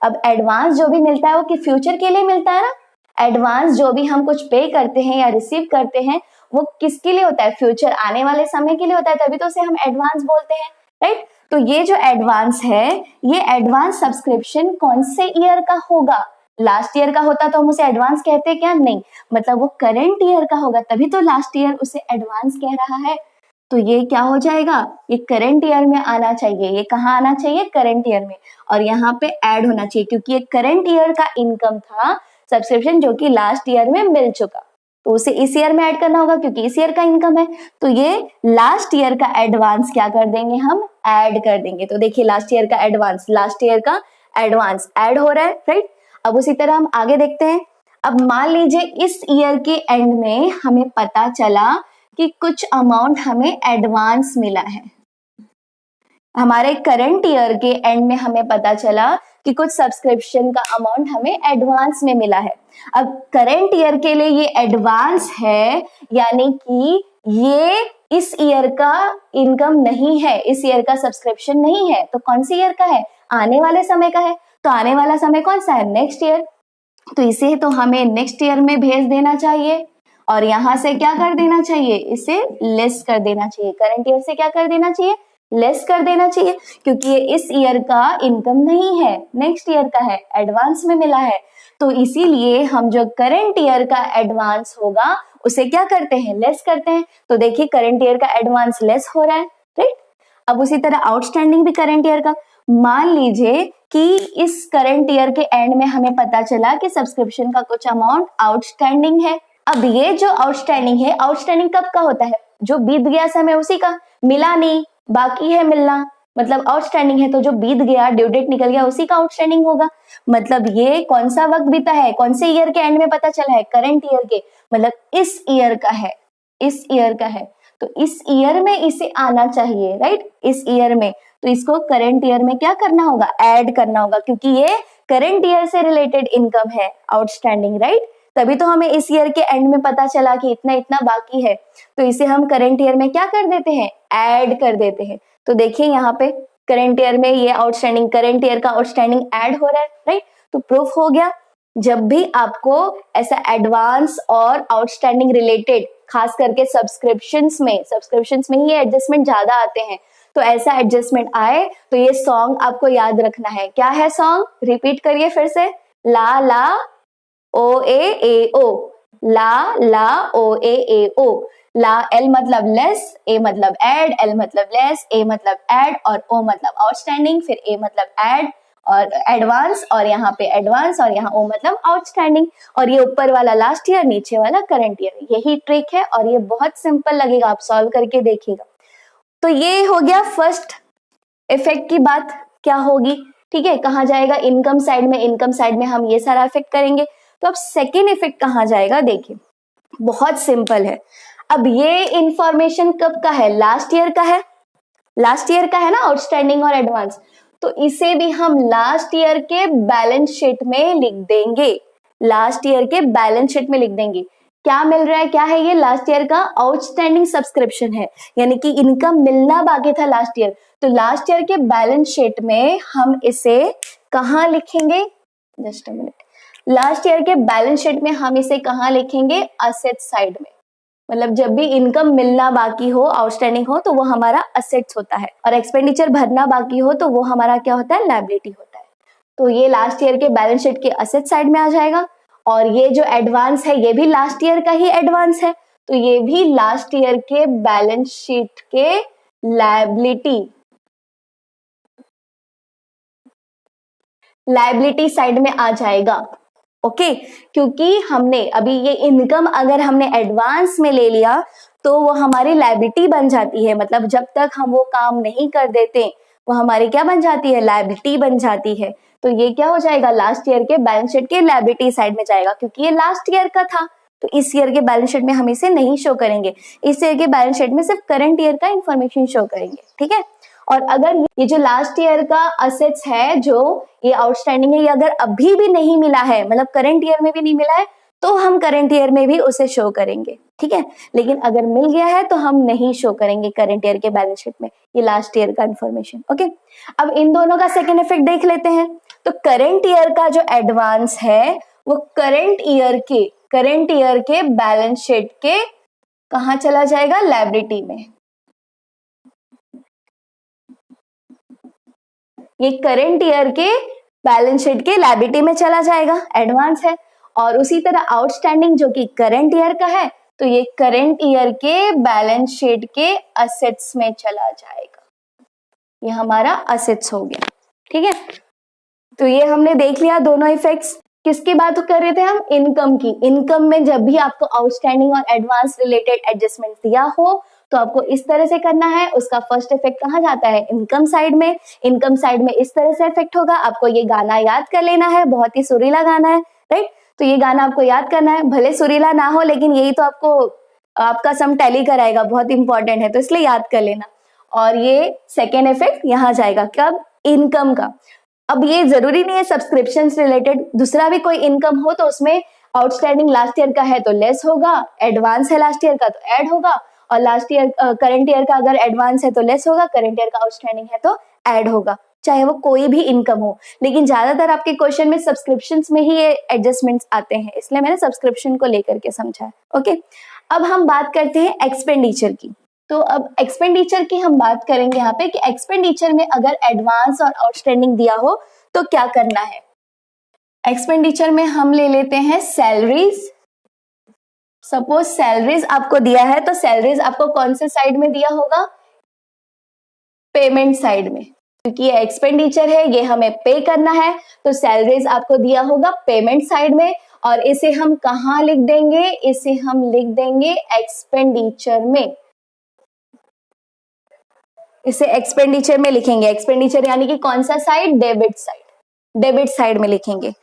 अब एडवांस जो भी मिलता है वो कि फ्यूचर के लिए मिलता है ना, एडवांस जो भी हम कुछ पे करते हैं या रिसीव करते हैं वो किसके लिए होता है, फ्यूचर आने वाले समय के लिए होता है, तभी तो उसे हम एडवांस बोलते हैं, राइट। तो ये जो एडवांस है ये एडवांस सब्सक्रिप्शन कौन से ईयर का होगा, लास्ट ईयर का होता तो हम उसे एडवांस कहते क्या, नहीं, मतलब वो करंट ईयर का होगा, तभी तो लास्ट ईयर उसे एडवांस कह रहा है। तो ये क्या हो जाएगा, ये करंट ईयर में आना चाहिए, ये कहाँ आना चाहिए, करंट ईयर में, और यहाँ पे ऐड होना चाहिए क्योंकि ये करंट ईयर का इनकम था सब्सक्रिप्शन जो कि लास्ट ईयर में मिल चुका, तो उसे इस ईयर में ऐड करना होगा क्योंकि इस ईयर का इनकम है। तो ये लास्ट ईयर का एडवांस क्या कर देंगे, हम ऐड कर देंगे। तो देखिए लास्ट ईयर का एडवांस ऐड हो रहा है, राइट। अब उसी तरह हम आगे देखते हैं। अब मान लीजिए इस ईयर के एंड में हमें पता चला कि कुछ अमाउंट हमें एडवांस मिला है, हमारे करंट ईयर के एंड में हमें पता चला कि कुछ सब्सक्रिप्शन का अमाउंट हमें एडवांस में मिला है। अब करंट ईयर के लिए ये एडवांस है यानी कि ये इस ईयर का इनकम नहीं है, इस ईयर का सब्सक्रिप्शन नहीं है, तो कौन सी ईयर का है, आने वाले समय का है। तो आने वाला समय कौन सा है, नेक्स्ट ईयर, तो इसे तो हमें नेक्स्ट ईयर में भेज देना चाहिए और यहाँ से क्या कर देना चाहिए, इसे लेस कर देना चाहिए, करंट ईयर से क्या कर देना चाहिए, लेस कर देना चाहिए, क्योंकि ये इस ईयर का इनकम नहीं है, नेक्स्ट ईयर का है, एडवांस में मिला है। तो इसीलिए हम जो करंट ईयर का एडवांस होगा उसे क्या करते हैं, लेस करते हैं। तो देखिए करंट ईयर का एडवांस लेस हो रहा है, राइट। अब उसी तरह आउटस्टैंडिंग भी करंट ईयर का, मान लीजिए कि इस करंट ईयर के एंड में हमें पता चला कि सब्सक्रिप्शन का कुछ अमाउंट आउटस्टैंडिंग है। अब ये जो आउटस्टैंडिंग है, आउटस्टैंडिंग कब का होता है, जो बीत गया समय उसी का, मिला नहीं, बाकी है मिलना, मतलब आउटस्टैंडिंग है, तो जो बीत गया, ड्यू डेट निकल गया, उसी का आउटस्टैंडिंग होगा। मतलब ये कौन सा वक्त बीता है, कौन से ईयर के एंड में पता चला है, करंट ईयर के, मतलब इस ईयर का है, इस ईयर का है, तो इस ईयर में इसे आना चाहिए, राइट, इस ईयर में। तो इसको करंट ईयर में क्या करना होगा, ऐड करना होगा, क्योंकि ये करंट ईयर से रिलेटेड इनकम है आउटस्टैंडिंग, राइट। तभी तो हमें इस ईयर के एंड में पता चला कि इतना इतना बाकी है, तो इसे हम करंट ईयर में क्या कर देते हैं, ऐड कर देते हैं। तो देखिए यहाँ पे करंट ईयर में ये आउटस्टैंडिंग, करंट ईयर का आउटस्टैंडिंग ऐड हो रहा है, राइट। तो प्रूफ हो गया, जब भी आपको ऐसा एडवांस और आउटस्टैंडिंग रिलेटेड, खास करके सब्सक्रिप्शंस में ही ये एडजस्टमेंट ज्यादा आते हैं, तो ऐसा एडजस्टमेंट आए तो ये सॉन्ग आपको याद रखना है। क्या है सॉन्ग, रिपीट करिए फिर से, ला ला ओ ए ओ, ला ला ओ ए ओ, ला, एल मतलब लेस, ए मतलब ऐड, एल मतलब लेस, ए मतलब ऐड और ओ मतलब आउटस्टैंडिंग, फिर ए मतलब ऐड और एडवांस, और यहाँ पे एडवांस और यहाँ ओ मतलब आउटस्टैंडिंग, और ये ऊपर वाला लास्ट ईयर, नीचे वाला करंट ईयर। यही ट्रिक है और ये बहुत सिंपल लगेगा, आप सॉल्व करके देखिएगा। तो ये हो गया फर्स्ट इफेक्ट की बात क्या होगी, ठीक है, कहाँ जाएगा, इनकम साइड में हम ये सारा इफेक्ट करेंगे। तो अब सेकेंड इफेक्ट कहाँ जाएगा, देखिए बहुत सिंपल है। अब ये इंफॉर्मेशन कब का है, लास्ट ईयर का है, लास्ट ईयर का है ना आउटस्टैंडिंग और एडवांस, तो इसे भी हम लास्ट ईयर के बैलेंस शीट में लिख देंगे, लास्ट ईयर के बैलेंस शीट में लिख देंगे। क्या मिल रहा है, क्या है ये, लास्ट ईयर का आउटस्टैंडिंग सब्सक्रिप्शन है, यानी कि इनकम मिलना बाकी था लास्ट ईयर, तो लास्ट ईयर के बैलेंस शीट में हम इसे कहाँ लिखेंगे, just a minute, last year के बैलेंस शीट में हम इसे कहाँ लिखेंगे, असेट साइड में। मतलब जब भी इनकम मिलना बाकी हो, आउटस्टैंडिंग हो, तो वो हमारा असेट्स होता है, और एक्सपेंडिचर भरना बाकी हो तो वो हमारा क्या होता है, लायबिलिटी होता है। तो ये लास्ट ईयर के बैलेंस शीट के असेट साइड में आ जाएगा, और ये जो एडवांस है ये भी लास्ट ईयर का ही एडवांस है, तो ये भी लास्ट ईयर के बैलेंस शीट के लायबिलिटी साइड में आ जाएगा। ओके, क्योंकि हमने अभी ये इनकम अगर हमने एडवांस में ले लिया तो वो हमारी लायबिलिटी बन जाती है, मतलब जब तक हम वो काम नहीं कर देते वो हमारी क्या बन जाती है, लायबिलिटी बन जाती है। तो ये क्या हो जाएगा, लास्ट ईयर के बैलेंस शीट के लायबिलिटी साइड में जाएगा, क्योंकि ये लास्ट ईयर का था, तो इस ईयर के बैलेंस शीट में हम इसे नहीं शो करेंगे, इस ईयर के बैलेंस शीट में सिर्फ करंट ईयर का इंफॉर्मेशन शो करेंगे। ठीक है, और अगर ये जो लास्ट ईयर का असेट्स है, जो ये आउटस्टैंडिंग है, ये अगर अभी भी नहीं मिला है, मतलब करंट ईयर में भी नहीं मिला है, तो हम करंट ईयर में भी उसे शो करेंगे। ठीक है, लेकिन अगर मिल गया है तो हम नहीं शो करेंगे करंट ईयर के बैलेंस शीट में, ये लास्ट ईयर का इंफॉर्मेशन। ओके, अब इन दोनों का सेकेंड इफेक्ट देख लेते हैं। तो करंट ईयर का जो एडवांस है वो करंट ईयर के बैलेंस शीट के कहाँ चला जाएगा, लायबिलिटी में। ये करंट ईयर के बैलेंस शीट के लायबिलिटी में चला जाएगा, एडवांस है। और उसी तरह आउटस्टैंडिंग जो कि करंट ईयर का है, तो ये करंट ईयर के बैलेंस शीट के असेट्स में चला जाएगा, ये हमारा असेट्स हो गया। ठीक है, तो ये हमने देख लिया दोनों इफेक्ट्स। किसकी बात कर रहे थे हम, इनकम की। इनकम में जब भी आपको आउटस्टैंडिंग और एडवांस रिलेटेड एडजस्टमेंट दिया हो तो आपको इस तरह से करना है। उसका फर्स्ट इफेक्ट कहाँ जाता है, इनकम साइड में। इनकम साइड में इस तरह से इफेक्ट होगा, आपको ये गाना याद कर लेना है, बहुत ही सुरीला गाना है, राइट। तो ये गाना आपको याद करना है, भले सुरीला ना हो लेकिन यही तो आपको आपका सम टैली कराएगा, बहुत इंपॉर्टेंट है, तो इसलिए याद कर लेना। और ये सेकेंड इफेक्ट यहाँ जाएगा, कब, इनकम का। अब ये जरूरी नहीं है सब्सक्रिप्शन रिलेटेड, दूसरा भी कोई इनकम हो तो उसमें आउटस्टैंडिंग लास्ट ईयर का है तो लेस होगा, एडवांस है लास्ट ईयर का तो ऐड होगा, और लास्ट ईयर करंट ईयर का अगर एडवांस है तो लेस होगा, करंट ईयर का आउटस्टैंडिंग है तो ऐड होगा, चाहे वो कोई भी इनकम हो। लेकिन ज्यादातर आपके क्वेश्चन में सब्सक्रिप्शन में ही ये एडजस्टमेंट्स आते हैं, इसलिए मैंने सब्सक्रिप्शन को लेकर के समझा है। ओके, अब हम बात करते हैं एक्सपेंडिचर की। तो अब एक्सपेंडिचर की हम बात करेंगे यहाँ पे कि एक्सपेंडिचर में अगर एडवांस और आउटस्टैंडिंग दिया हो तो क्या करना है। एक्सपेंडिचर में हम ले लेते हैं सैलरीज। सपोज सैलरीज आपको दिया है तो सैलरीज आपको कौन से साइड में दिया होगा, पेमेंट साइड में, क्योंकि ये एक्सपेंडिचर है, ये हमें पे करना है, तो सैलरीज आपको दिया होगा पेमेंट साइड में। और इसे हम कहाँ लिख देंगे, इसे हम लिख देंगे एक्सपेंडिचर में, इसे एक्सपेंडिचर में लिखेंगे। एक्सपेंडिचर यानी कि कौन सा side, debit side, debit side में लिखेंगे।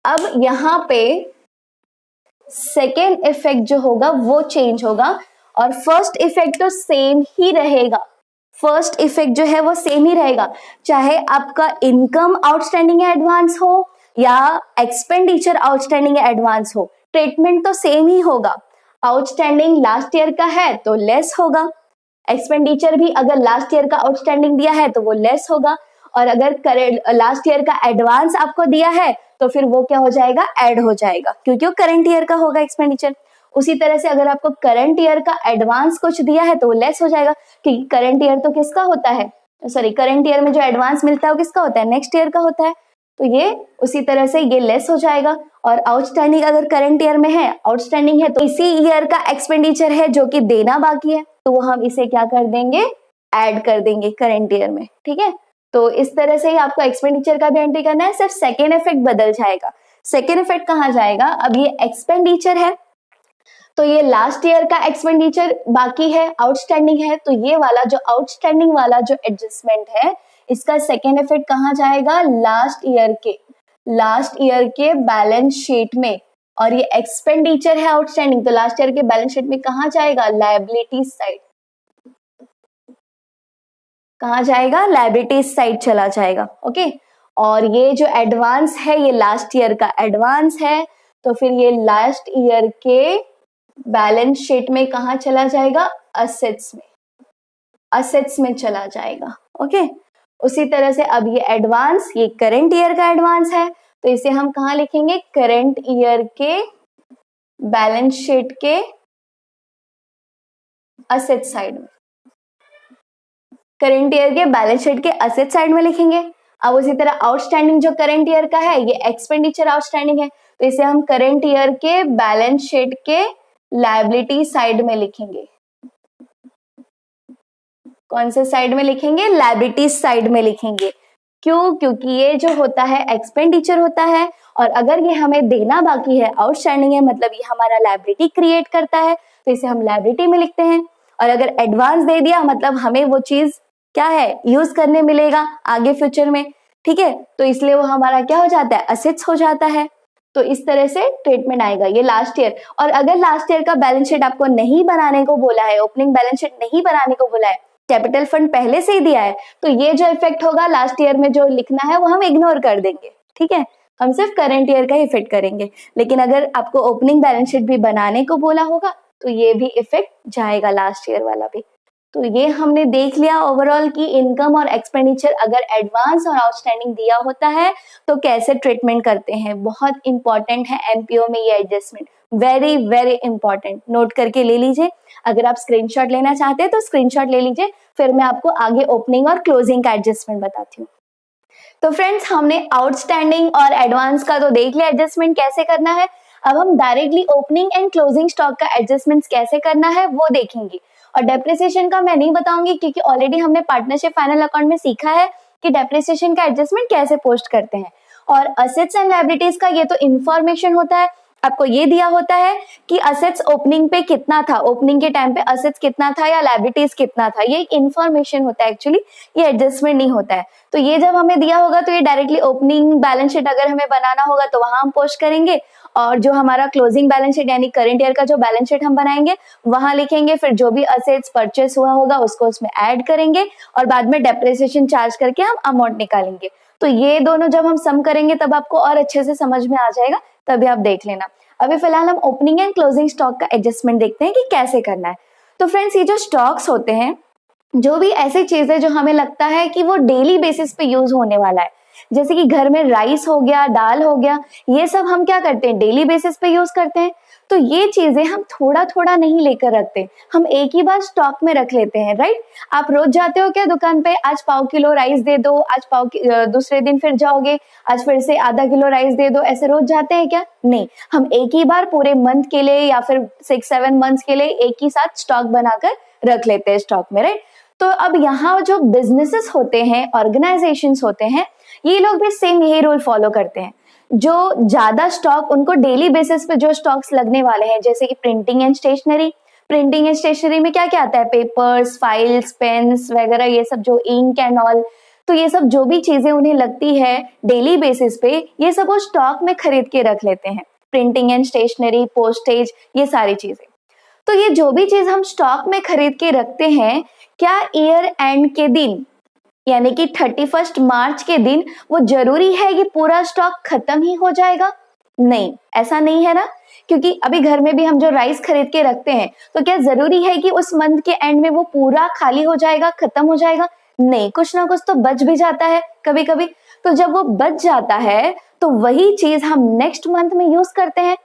अब यहाँ पे सेकेंड इफेक्ट जो होगा वो चेंज होगा, और फर्स्ट इफेक्ट तो सेम ही रहेगा। फर्स्ट इफेक्ट जो है वो सेम ही रहेगा, चाहे आपका इनकम आउटस्टैंडिंग या एडवांस हो या एक्सपेंडिचर आउटस्टैंडिंग या एडवांस हो, ट्रीटमेंट तो सेम ही होगा। आउटस्टैंडिंग लास्ट ईयर का है तो लेस होगा, एक्सपेंडिचर भी अगर लास्ट ईयर का आउटस्टैंडिंग दिया है तो वो लेस होगा, और अगर लास्ट ईयर का एडवांस आपको दिया है तो फिर वो क्या हो जाएगा, ऐड हो जाएगा, क्योंकि वो करंट ईयर का होगा एक्सपेंडिचर। उसी तरह से अगर आपको करंट ईयर का एडवांस कुछ दिया है तो वो लेस हो जाएगा, क्योंकि करंट ईयर तो किसका होता है, सॉरी, करंट ईयर में जो एडवांस मिलता है वो किसका होता है, नेक्स्ट ईयर का होता है, तो ये उसी तरह से ये लेस हो जाएगा। और आउटस्टैंडिंग अगर करंट ईयर में है, आउटस्टैंडिंग है, तो इसी ईयर का एक्सपेंडिचर है जो कि देना बाकी है, तो वो हम इसे क्या कर देंगे, ऐड कर देंगे करंट ईयर में। ठीक है, तो इस तरह से ही आपको एक्सपेंडिचर का भी एंट्री करना है, सिर्फ सेकेंड इफेक्ट बदल जाएगा। सेकेंड इफेक्ट कहाँ जाएगा, अब ये एक्सपेंडिचर है तो ये लास्ट ईयर का एक्सपेंडिचर बाकी है, आउटस्टैंडिंग है, तो ये वाला जो आउटस्टैंडिंग वाला जो एडजस्टमेंट है इसका सेकेंड इफेक्ट कहाँ जाएगा, लास्ट ईयर के बैलेंस शीट में। और ये एक्सपेंडिचर है आउटस्टैंडिंग, तो लास्ट ईयर के बैलेंस शीट में कहाँ जाएगा, लायबिलिटी साइड। कहाँ जाएगा, लायबिलिटीज साइड चला जाएगा। ओके, और ये जो एडवांस है ये लास्ट ईयर का एडवांस है, तो फिर ये लास्ट ईयर के बैलेंस शीट में कहाँ चला जाएगा, असेट्स में, असेट्स में चला जाएगा। ओके, उसी तरह से अब ये एडवांस, ये करंट ईयर का एडवांस है, तो इसे हम कहाँ लिखेंगे, करंट ईयर के बैलेंस शीट के असेट साइड में, करंट ईयर के बैलेंस शीट के असेट साइड में लिखेंगे। अब उसी तरह आउटस्टैंडिंग जो करंट ईयर का है ये एक्सपेंडिचर आउटस्टैंडिंग है, तो इसे हम करंट ईयर के बैलेंस शीट के लायबिलिटी साइड में लिखेंगे। कौन से साइड में लिखेंगे, लायबिलिटी साइड में लिखेंगे। क्यों, क्योंकि ये जो होता है एक्सपेंडिचर होता है, और अगर ये हमें देना बाकी है, आउटस्टैंडिंग है, मतलब ये हमारा लायबिलिटी क्रिएट करता है, तो इसे हम लायबिलिटी में लिखते हैं। और अगर एडवांस दे दिया मतलब हमें वो चीज क्या है, यूज करने मिलेगा आगे फ्यूचर में, ठीक है, तो इसलिए वो हमारा क्या हो जाता है, असेट्स हो जाता है। तो इस तरह से ट्रीटमेंट आएगा ये लास्ट ईयर। और अगर लास्ट ईयर का बैलेंस शीट आपको नहीं बनाने को बोला है, ओपनिंग बैलेंस शीट नहीं बनाने को बोला है, कैपिटल फंड पहले से ही दिया है, तो ये जो इफेक्ट होगा लास्ट ईयर में जो लिखना है वो हम इग्नोर कर देंगे, ठीक है, हम सिर्फ करंट ईयर का ही इफेक्ट करेंगे। लेकिन अगर आपको ओपनिंग बैलेंस शीट भी बनाने को बोला होगा तो ये भी इफेक्ट जाएगा, लास्ट ईयर वाला भी। तो ये हमने देख लिया ओवरऑल की इनकम और एक्सपेंडिचर अगर एडवांस और आउटस्टैंडिंग दिया होता है तो कैसे ट्रीटमेंट करते हैं। बहुत इंपॉर्टेंट है एमपीओ में ये adjustment, very very important, note करके ले लीजिए। अगर आप स्क्रीनशॉट लेना चाहते हैं तो स्क्रीनशॉट ले लीजिए, फिर मैं आपको आगे ओपनिंग और क्लोजिंग का एडजस्टमेंट बताती हूँ। तो फ्रेंड्स हमने आउटस्टैंडिंग और एडवांस का तो देख लिया एडजस्टमेंट कैसे करना है। अब हम directly opening and closing stock का एडजस्टमेंट कैसे करना है वो देखेंगे। और डेप्रिसिएशन का मैं नहीं बताऊंगी क्योंकि ऑलरेडी हमने पार्टनरशिप फाइनल अकाउंट में सीखा है कि डेप्रिसिएशन का एडजस्टमेंट कैसे पोस्ट करते हैं। और असेट्स एंड लायबिलिटीज का ये तो इंफॉर्मेशन होता है, आपको ये दिया होता है कि असेट्स ओपनिंग पे कितना था, ओपनिंग के टाइम पे असेट्स कितना था या लायबिलिटीज कितना था, ये इंफॉर्मेशन होता है एक्चुअली, ये एडजस्टमेंट नहीं होता है। तो ये जब हमें दिया होगा तो ये डायरेक्टली ओपनिंग बैलेंस शीट अगर हमें बनाना होगा तो वहां हम पोस्ट करेंगे, और जो हमारा क्लोजिंग बैलेंस शीट यानी करंट ईयर का जो बैलेंस शीट हम बनाएंगे वहां लिखेंगे, फिर जो भी असेट्स परचेस हुआ होगा उसको उसमें ऐड करेंगे और बाद में डेप्रिसिएशन चार्ज करके हम अमाउंट निकालेंगे। तो ये दोनों जब हम सम करेंगे तब आपको और अच्छे से समझ में आ जाएगा, तभी आप देख लेना। अभी फिलहाल हम ओपनिंग एंड क्लोजिंग स्टॉक का एडजस्टमेंट देखते हैं कि कैसे करना है। तो फ्रेंड्स ये जो स्टॉक्स होते हैं, जो भी ऐसी चीजें जो हमें लगता है कि वो डेली बेसिस पे यूज होने वाला है, जैसे कि घर में राइस हो गया, दाल हो गया, ये सब हम क्या करते हैं, डेली बेसिस पे यूज करते हैं। तो ये चीजें हम थोड़ा थोड़ा नहीं लेकर रखते, हम एक ही बार स्टॉक में रख लेते हैं, राइट। आप रोज जाते हो क्या दुकान पे, आज पाव किलो राइस दे दो, आज दूसरे दिन फिर जाओगे, आज फिर से आधा किलो राइस दे दो, ऐसे रोज जाते हैं क्या? नहीं, हम एक ही बार पूरे मंथ के लिए या फिर 6-7 मंथ्स के लिए एक ही साथ स्टॉक बनाकर रख लेते हैं स्टॉक में, राइट। तो अब यहाँ जो बिजनेसेस होते हैं, ऑर्गेनाइजेशंस होते हैं, ये लोग भी सेम यही रूल फॉलो करते हैं। जो ज्यादा स्टॉक उनको डेली बेसिस पे जो स्टॉक्स लगने वाले हैं, जैसे कि printing and stationery, printing and stationery में क्या क्या आता है, पेपर्स, फाइल्स, पेन्स वगैरह, ये सब जो इंक एंड ऑल, तो ये सब जो भी चीजें उन्हें लगती है डेली बेसिस पे, ये सब वो स्टॉक में खरीद के रख लेते हैं। प्रिंटिंग एंड स्टेशनरी, पोस्टेज, ये सारी चीजें। तो ये जो भी चीज हम स्टॉक में खरीद के रखते हैं, क्या ईयर एंड के दिन यानी कि 31 मार्च के दिन वो जरूरी है कि पूरा स्टॉक खत्म ही हो जाएगा? नहीं, ऐसा नहीं है ना। क्योंकि अभी घर में भी हम जो राइस खरीद के रखते हैं तो क्या जरूरी है कि उस मंथ के एंड में वो पूरा खाली हो जाएगा, खत्म हो जाएगा? नहीं, कुछ ना कुछ तो बच भी जाता है कभी कभी। तो जब वो बच जाता है तो वही चीज हम नेक्स्ट मंथ में यूज करते हैं।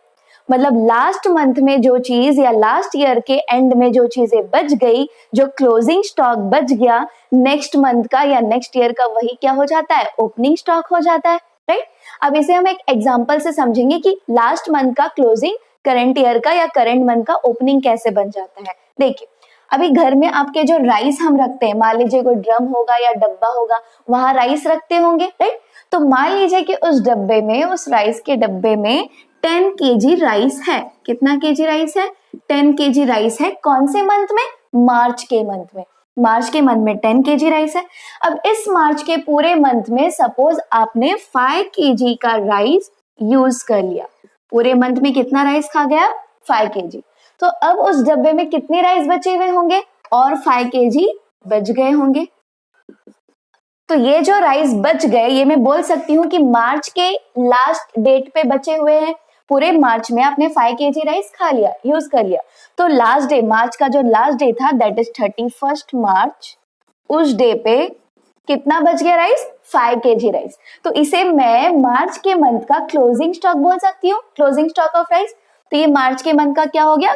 मतलब लास्ट मंथ में जो चीज या लास्ट ईयर के एंड में जो चीजें बच गई, जो क्लोजिंग स्टॉक बच गया, नेक्स्ट मंथ का या नेक्स्ट ईयर का वही क्या हो जाता है, ओपनिंग स्टॉक हो जाता है, राइट। अब इसे हम एक एग्जांपल से समझेंगे कि लास्ट मंथ का क्लोजिंग करंट ईयर का या करंट मंथ का ओपनिंग कैसे बन जाता है। देखिए, अभी घर में आपके जो राइस हम रखते हैं, मान लीजिए कोई ड्रम होगा या डब्बा होगा, वहां राइस रखते होंगे, राइट। तो मान लीजिए कि उस डब्बे में, उस राइस के डब्बे में 10 kg राइस है। कितना केजी राइस है? 10 kg राइस है। कौन से मंथ में? मार्च के मंथ में। मार्च के मंथ में 10 kg राइस है। अब इस मार्च के पूरे मंथ में सपोज आपने 5 kg का राइस यूज कर लिया। पूरे मंथ में कितना राइस खा गया? 5 kg। तो अब उस डब्बे में कितने राइस बचे हुए होंगे? और 5 kg बच गए होंगे। तो ये जो राइस बच गए, ये मैं बोल सकती हूँ कि मार्च के लास्ट डेट पे बचे हुए हैं। पूरे मार्च में आपने 5 kg राइस खा लिया, यूज कर लिया, तो लास्ट डे, मार्च का जो लास्ट डे था दैट इज 31 मार्च, उस डे पे कितना बच गया राइस? 5 kg rice. तो इसे मैं मार्च के मंथ का क्लोजिंग स्टॉक बोल सकती हूँ, क्लोजिंग स्टॉक ऑफ राइस। तो ये मार्च के मंथ का क्या हो गया?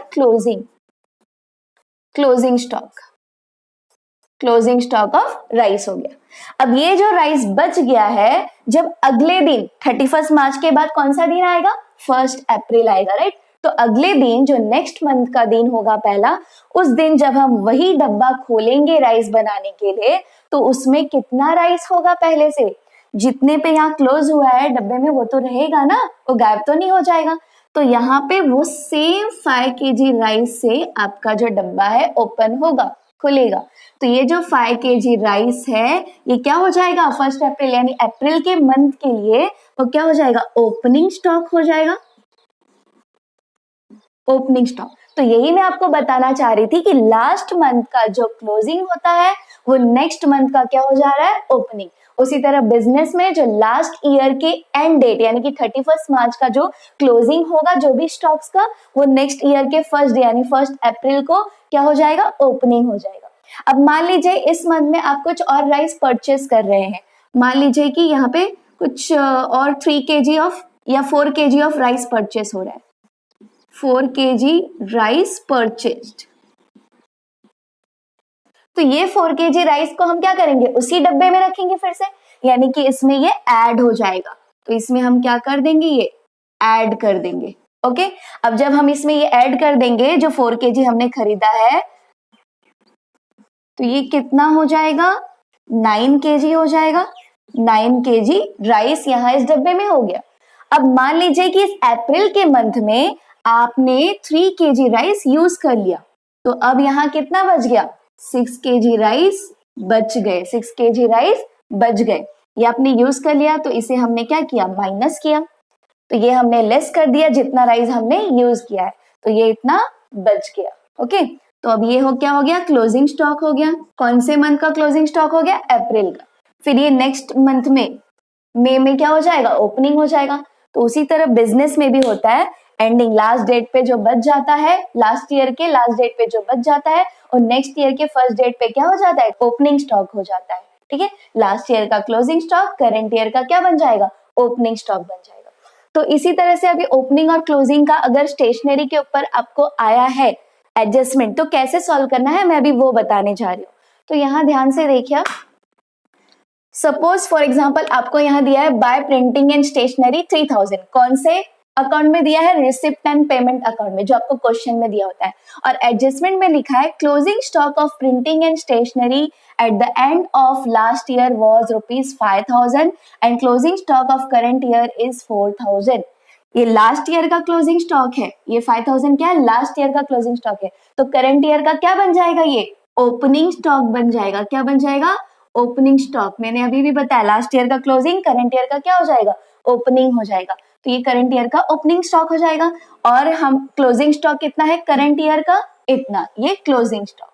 क्लोजिंग स्टॉक ऑफ राइस हो गया। अब ये जो राइस बच गया है, जब अगले दिन 31 मार्च के बाद कौन सा दिन आएगा? 1 अप्रैल आएगा, राइट? तो अगले दिन जो नेक्स्ट मंथ का दिन होगा पहला, उस दिन जब हम वही डब्बा खोलेंगे राइस बनाने के लिए, तो उसमें कितना राइस होगा? पहले से जितने पे यहाँ क्लोज हुआ है डब्बे में वो तो रहेगा ना, वो गायब तो नहीं हो जाएगा। तो यहाँ पे वो सेम 5 kg राइस से आपका जो डब्बा है ओपन होगा, खुलेगा। तो ये जो 5 kg राइस है ये क्या हो जाएगा? 1 अप्रैल यानी अप्रैल के मंथ के लिए वो क्या हो जाएगा? ओपनिंग स्टॉक हो जाएगा, ओपनिंग स्टॉक। तो यही मैं आपको बताना चाह रही थी कि लास्ट मंथ का जो क्लोजिंग होता है वो नेक्स्ट मंथ का क्या हो जा रहा है? ओपनिंग। उसी तरह बिजनेस में जो लास्ट ईयर के एंड डेट यानी कि 31 मार्च का जो क्लोजिंग होगा जो भी स्टॉक्स का, वो नेक्स्ट ईयर के फर्स्ट डे यानी 1 अप्रैल को क्या हो जाएगा? ओपनिंग हो जाएगा। अब मान लीजिए इस मंथ में आप कुछ और राइस परचेस कर रहे हैं, मान लीजिए कि यहाँ पे कुछ और 3 kg ऑफ या 4 kg ऑफ राइस परचेस हो रहा है, 4 kg राइस परचेस्ड। तो ये 4 kg राइस को हम क्या करेंगे? उसी डब्बे में रखेंगे फिर से, यानी कि इसमें ये ऐड हो जाएगा। तो इसमें हम क्या कर देंगे? ये ऐड कर देंगे। ओके, अब जब हम इसमें ये ऐड कर देंगे जो 4 kg हमने खरीदा है, तो ये कितना हो जाएगा? 9 kg हो जाएगा। 9 kg राइस यहाँ इस डब्बे में हो गया। अब मान लीजिए कि इस अप्रैल के मंथ में आपने 3 kg राइस यूज कर लिया, तो अब यहाँ कितना बच गया? 6 kg राइस बच गए, 6 kg राइस बच गए। ये आपने यूज कर लिया तो इसे हमने क्या किया? माइनस किया। तो ये हमने लेस कर दिया जितना राइस हमने यूज किया है, तो ये इतना बच गया। ओके, तो अब ये क्या हो गया? क्लोजिंग स्टॉक हो गया। कौन से मंथ का क्लोजिंग स्टॉक हो गया? अप्रैल का। फिर ये नेक्स्ट मंथ में मई में क्या हो जाएगा? ओपनिंग हो जाएगा। तो उसी तरह बिजनेस में भी होता है, एंडिंग लास्ट डेट पे जो बच जाता है, लास्ट ईयर के लास्ट डेट पे जो बच जाता है, और नेक्स्ट ईयर के फर्स्ट डेट पे क्या हो जाता है? ओपनिंग स्टॉक हो जाता है। ठीक है, लास्ट ईयर का क्लोजिंग स्टॉक करंट ईयर का क्या बन जाएगा? ओपनिंग स्टॉक बन जाएगा। तो इसी तरह से अभी ओपनिंग और क्लोजिंग का अगर स्टेशनरी के ऊपर आपको आया है एडजस्टमेंट, तो कैसे सॉल्व करना है मैं अभी वो बताने जा रही हूँ। तो यहाँ ध्यान से देखिए, सपोज फॉर एग्जाम्पल आपको यहाँ दिया है बाय प्रिंटिंग एंड स्टेशनरी 3000, कौन से अकाउंट में दिया है? रिसिप्ट एंड पेमेंट अकाउंट में, जो आपको क्वेश्चन में दिया होता है। और एडजस्टमेंट में लिखा है closing stock of printing and stationery at the end of last year was ₹5000 and closing stock of current year is 4000। ये लास्ट ईयर का क्लोजिंग स्टॉक है, ये 5000 क्या है? लास्ट ईयर का क्लोजिंग स्टॉक है। तो करंट ईयर का क्या बन जाएगा? ये ओपनिंग स्टॉक बन जाएगा। क्या बन जाएगा? Opening stock. मैंने अभी भी बताया लास्ट ईयर का क्लोजिंग, करंट ईयर का क्या हो जाएगा? ओपनिंग हो जाएगा। तो ये करंट ईयर का ओपनिंग स्टॉक हो जाएगा। और हम क्लोजिंग स्टॉक कितना है करंट ईयर का? इतना, ये क्लोजिंग स्टॉक।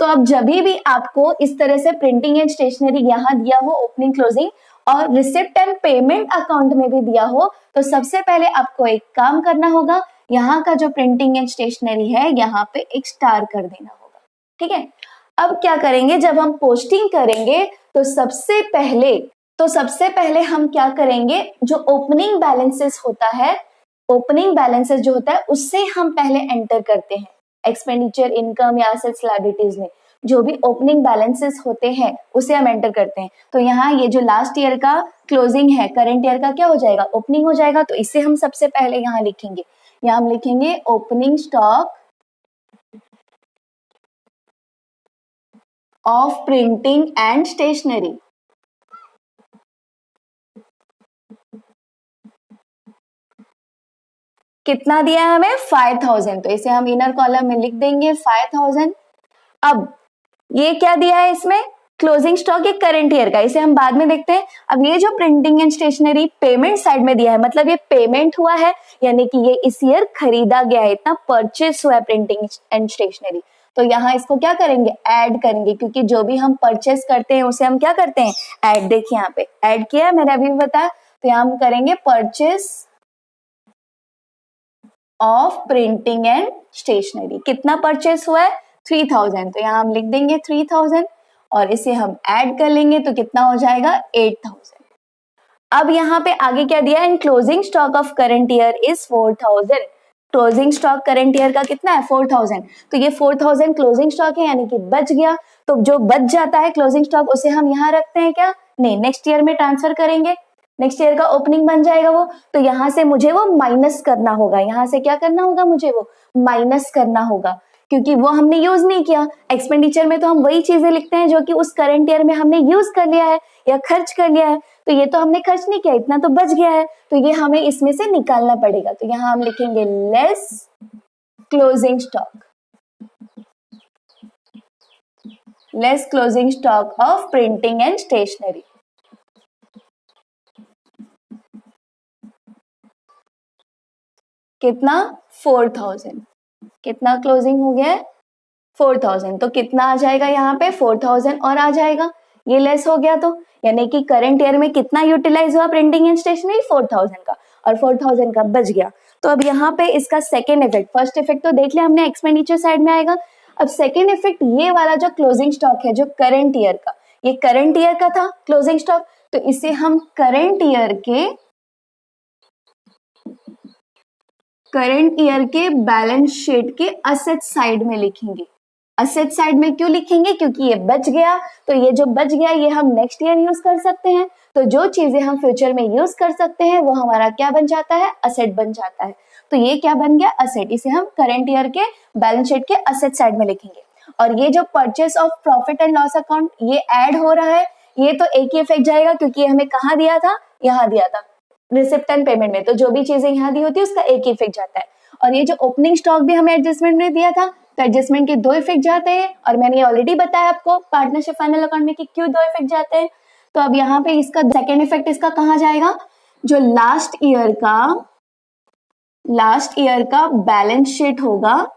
तो अब जब भी आपको इस तरह से प्रिंटिंग एंड स्टेशनरी यहाँ दिया हो ओपनिंग क्लोजिंग, और रिसिप्ट एंड पेमेंट अकाउंट में भी दिया हो, तो सबसे पहले आपको एक काम करना होगा, यहाँ का जो प्रिंटिंग एंड स्टेशनरी है यहाँ पे एक स्टार कर देना होगा। ठीक है, अब क्या करेंगे? जब हम पोस्टिंग करेंगे तो सबसे पहले हम क्या करेंगे? जो ओपनिंग बैलेंसेस होता है, ओपनिंग बैलेंसेस जो होता है उससे हम पहले एंटर करते हैं। एक्सपेंडिचर, इनकम या एसेट्स, लायबिलिटीज में जो भी ओपनिंग बैलेंसेस होते हैं उसे हम एंटर करते हैं। तो यहाँ ये जो लास्ट ईयर का क्लोजिंग है, करंट ईयर का क्या हो जाएगा? ओपनिंग हो जाएगा। तो इसे हम सबसे पहले यहाँ लिखेंगे, यहाँ हम लिखेंगे opening stock of printing and stationery. कितना दिया है हमें? 5000। तो इसे हम इनर कॉलम में लिख देंगे 5000। अब ये क्या दिया है इसमें? क्लोजिंग स्टॉक ये करंट ईयर का, इसे हम बाद में देखते हैं। अब ये जो printing and stationery payment side में दिया है, मतलब ये पेमेंट हुआ है, यानी कि ये इस ईयर खरीदा गया है, इतना परचेस हुआ है प्रिंटिंग एंड स्टेशनरी। तो यहाँ इसको क्या करेंगे, ऐड करेंगे, क्योंकि जो भी हम परचेस करते हैं उसे हम क्या करते हैं, ऐड। देखिए यहाँ पे ऐड किया है, मैंने अभी बताया। तो यहाँ हम करेंगे purchase of printing and stationery. कितना परचेस हुआ है, 3000, तो यहाँ हम लिख देंगे 3000 और इसे हम ऐड कर लेंगे तो कितना हो जाएगा, 8000। अब यहाँ पे आगे क्या दिया है, closing stock of current year is 4000। Closing stock current year का कितना है, 4000। तो ये 4000 क्लोजिंग स्टॉक है, यानी कि बच गया। तो जो बच जाता है क्लोजिंग स्टॉक उसे हम यहाँ रखते हैं क्या, नहीं, नेक्स्ट ईयर में ट्रांसफर करेंगे, नेक्स्ट ईयर का ओपनिंग बन जाएगा वो। तो यहाँ से मुझे वो माइनस करना होगा, यहाँ से क्या करना होगा, मुझे वो माइनस करना होगा, क्योंकि वो हमने यूज नहीं किया। एक्सपेंडिचर में तो हम वही चीजें लिखते हैं जो कि उस करंट ईयर में हमने यूज कर लिया है या खर्च कर लिया है। तो ये तो हमने खर्च नहीं किया, इतना तो बच गया है, तो ये हमें इसमें से निकालना पड़ेगा। तो यहाँ हम लिखेंगे less closing stock, less closing stock of printing and stationery. कितना, 4000। कितना क्लोजिंग हो गया है, 4000। तो कितना आ जाएगा यहाँ पे, 4000 और आ जाएगा, ये लेस हो गया। तो यानी कि करंट ईयर में कितना यूटिलाइज हुआ प्रिंटिंग एंड स्टेशनरी, 4000 का, और 4000 का बच गया। तो अब यहाँ पे इसका सेकेंड इफेक्ट, फर्स्ट इफेक्ट तो देख लिया हमने, एक्सपेंडिचर साइड में आएगा। अब सेकेंड इफेक्ट, ये वाला जो क्लोजिंग स्टॉक है जो करंट ईयर का, ये करंट ईयर का था क्लोजिंग स्टॉक, तो इसे हम करंट ईयर के बैलेंस शीट के असेट साइड में लिखेंगे। असेट साइड में क्यों लिखेंगे, क्योंकि ये बच गया, तो ये जो बच गया ये हम नेक्स्ट ईयर यूज कर सकते हैं। तो जो चीजें हम फ्यूचर में यूज कर सकते हैं वो हमारा क्या बन जाता है, असेट बन जाता है। तो ये क्या बन गया, असेट। इसे हम करंट ईयर के बैलेंस शीट के असेट साइड में लिखेंगे। और ये जो purchase of profit and loss account ये ऐड हो रहा है, ये तो एक ही इफेक्ट जाएगा, क्योंकि हमें कहाँ दिया था, यहाँ दिया था रिसिप्ट एंड पेमेंट में। तो जो भी चीजें यहाँ दी होती है उसका एक ही इफेक्ट जाता है। और ये जो ओपनिंग स्टॉक भी हमें एडजस्टमेंट में दिया था, तो एडजस्टमेंट के 2 इफेक्ट जाते हैं, और मैंने ऑलरेडी बताया आपको पार्टनरशिप फाइनल अकाउंट में कि क्यों 2 इफेक्ट जाते हैं। तो अब यहाँ पे इसका सेकेंड इफेक्ट इसका कहाँ जाएगा, जो लास्ट ईयर का बैलेंस शीट होगा,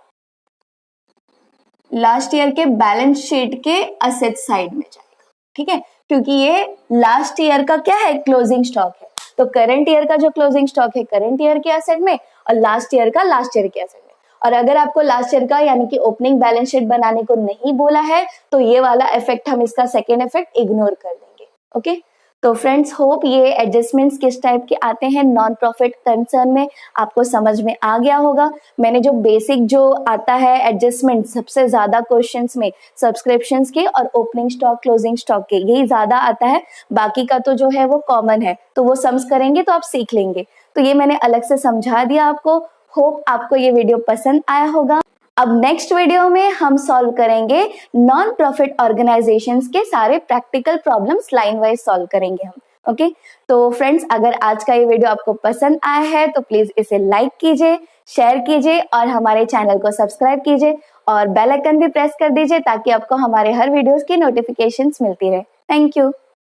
लास्ट ईयर के बैलेंस शीट के असेट साइड में जाएगा। ठीक है, क्योंकि ये लास्ट ईयर का क्या है, क्लोजिंग स्टॉक है। तो करंट ईयर का जो क्लोजिंग स्टॉक है करंट ईयर के एसेट में, और लास्ट ईयर का लास्ट ईयर के एसेट में। और अगर आपको लास्ट ईयर का यानी कि ओपनिंग बैलेंस शीट बनाने को नहीं बोला है तो ये वाला इफेक्ट हम इसका सेकेंड इफेक्ट इग्नोर कर देंगे। ओके, तो फ्रेंड्स होप ये एडजस्टमेंट्स किस टाइप के आते हैं नॉन प्रॉफिट कंसर्न में आपको समझ में आ गया होगा। मैंने जो बेसिक जो आता है एडजस्टमेंट सबसे ज्यादा क्वेश्चंस में सब्सक्रिप्शंस के और ओपनिंग स्टॉक क्लोजिंग स्टॉक के यही ज्यादा आता है, बाकी का तो जो है वो कॉमन है, तो वो सम्स करेंगे तो आप सीख लेंगे। तो ये मैंने अलग से समझा दिया आपको। होप आपको ये वीडियो पसंद आया होगा। अब नेक्स्ट वीडियो में हम सॉल्व करेंगे नॉन प्रॉफिट ऑर्गेनाइजेशंस के सारे practical problems line wise solve करेंगे हम। ओके, तो फ्रेंड्स अगर आज का ये वीडियो आपको पसंद आया है तो प्लीज इसे लाइक कीजिए, शेयर कीजिए और हमारे चैनल को सब्सक्राइब कीजिए और बेल आइकन भी प्रेस कर दीजिए ताकि आपको हमारे हर वीडियोस की नोटिफिकेशंस मिलती रहे। Thank you.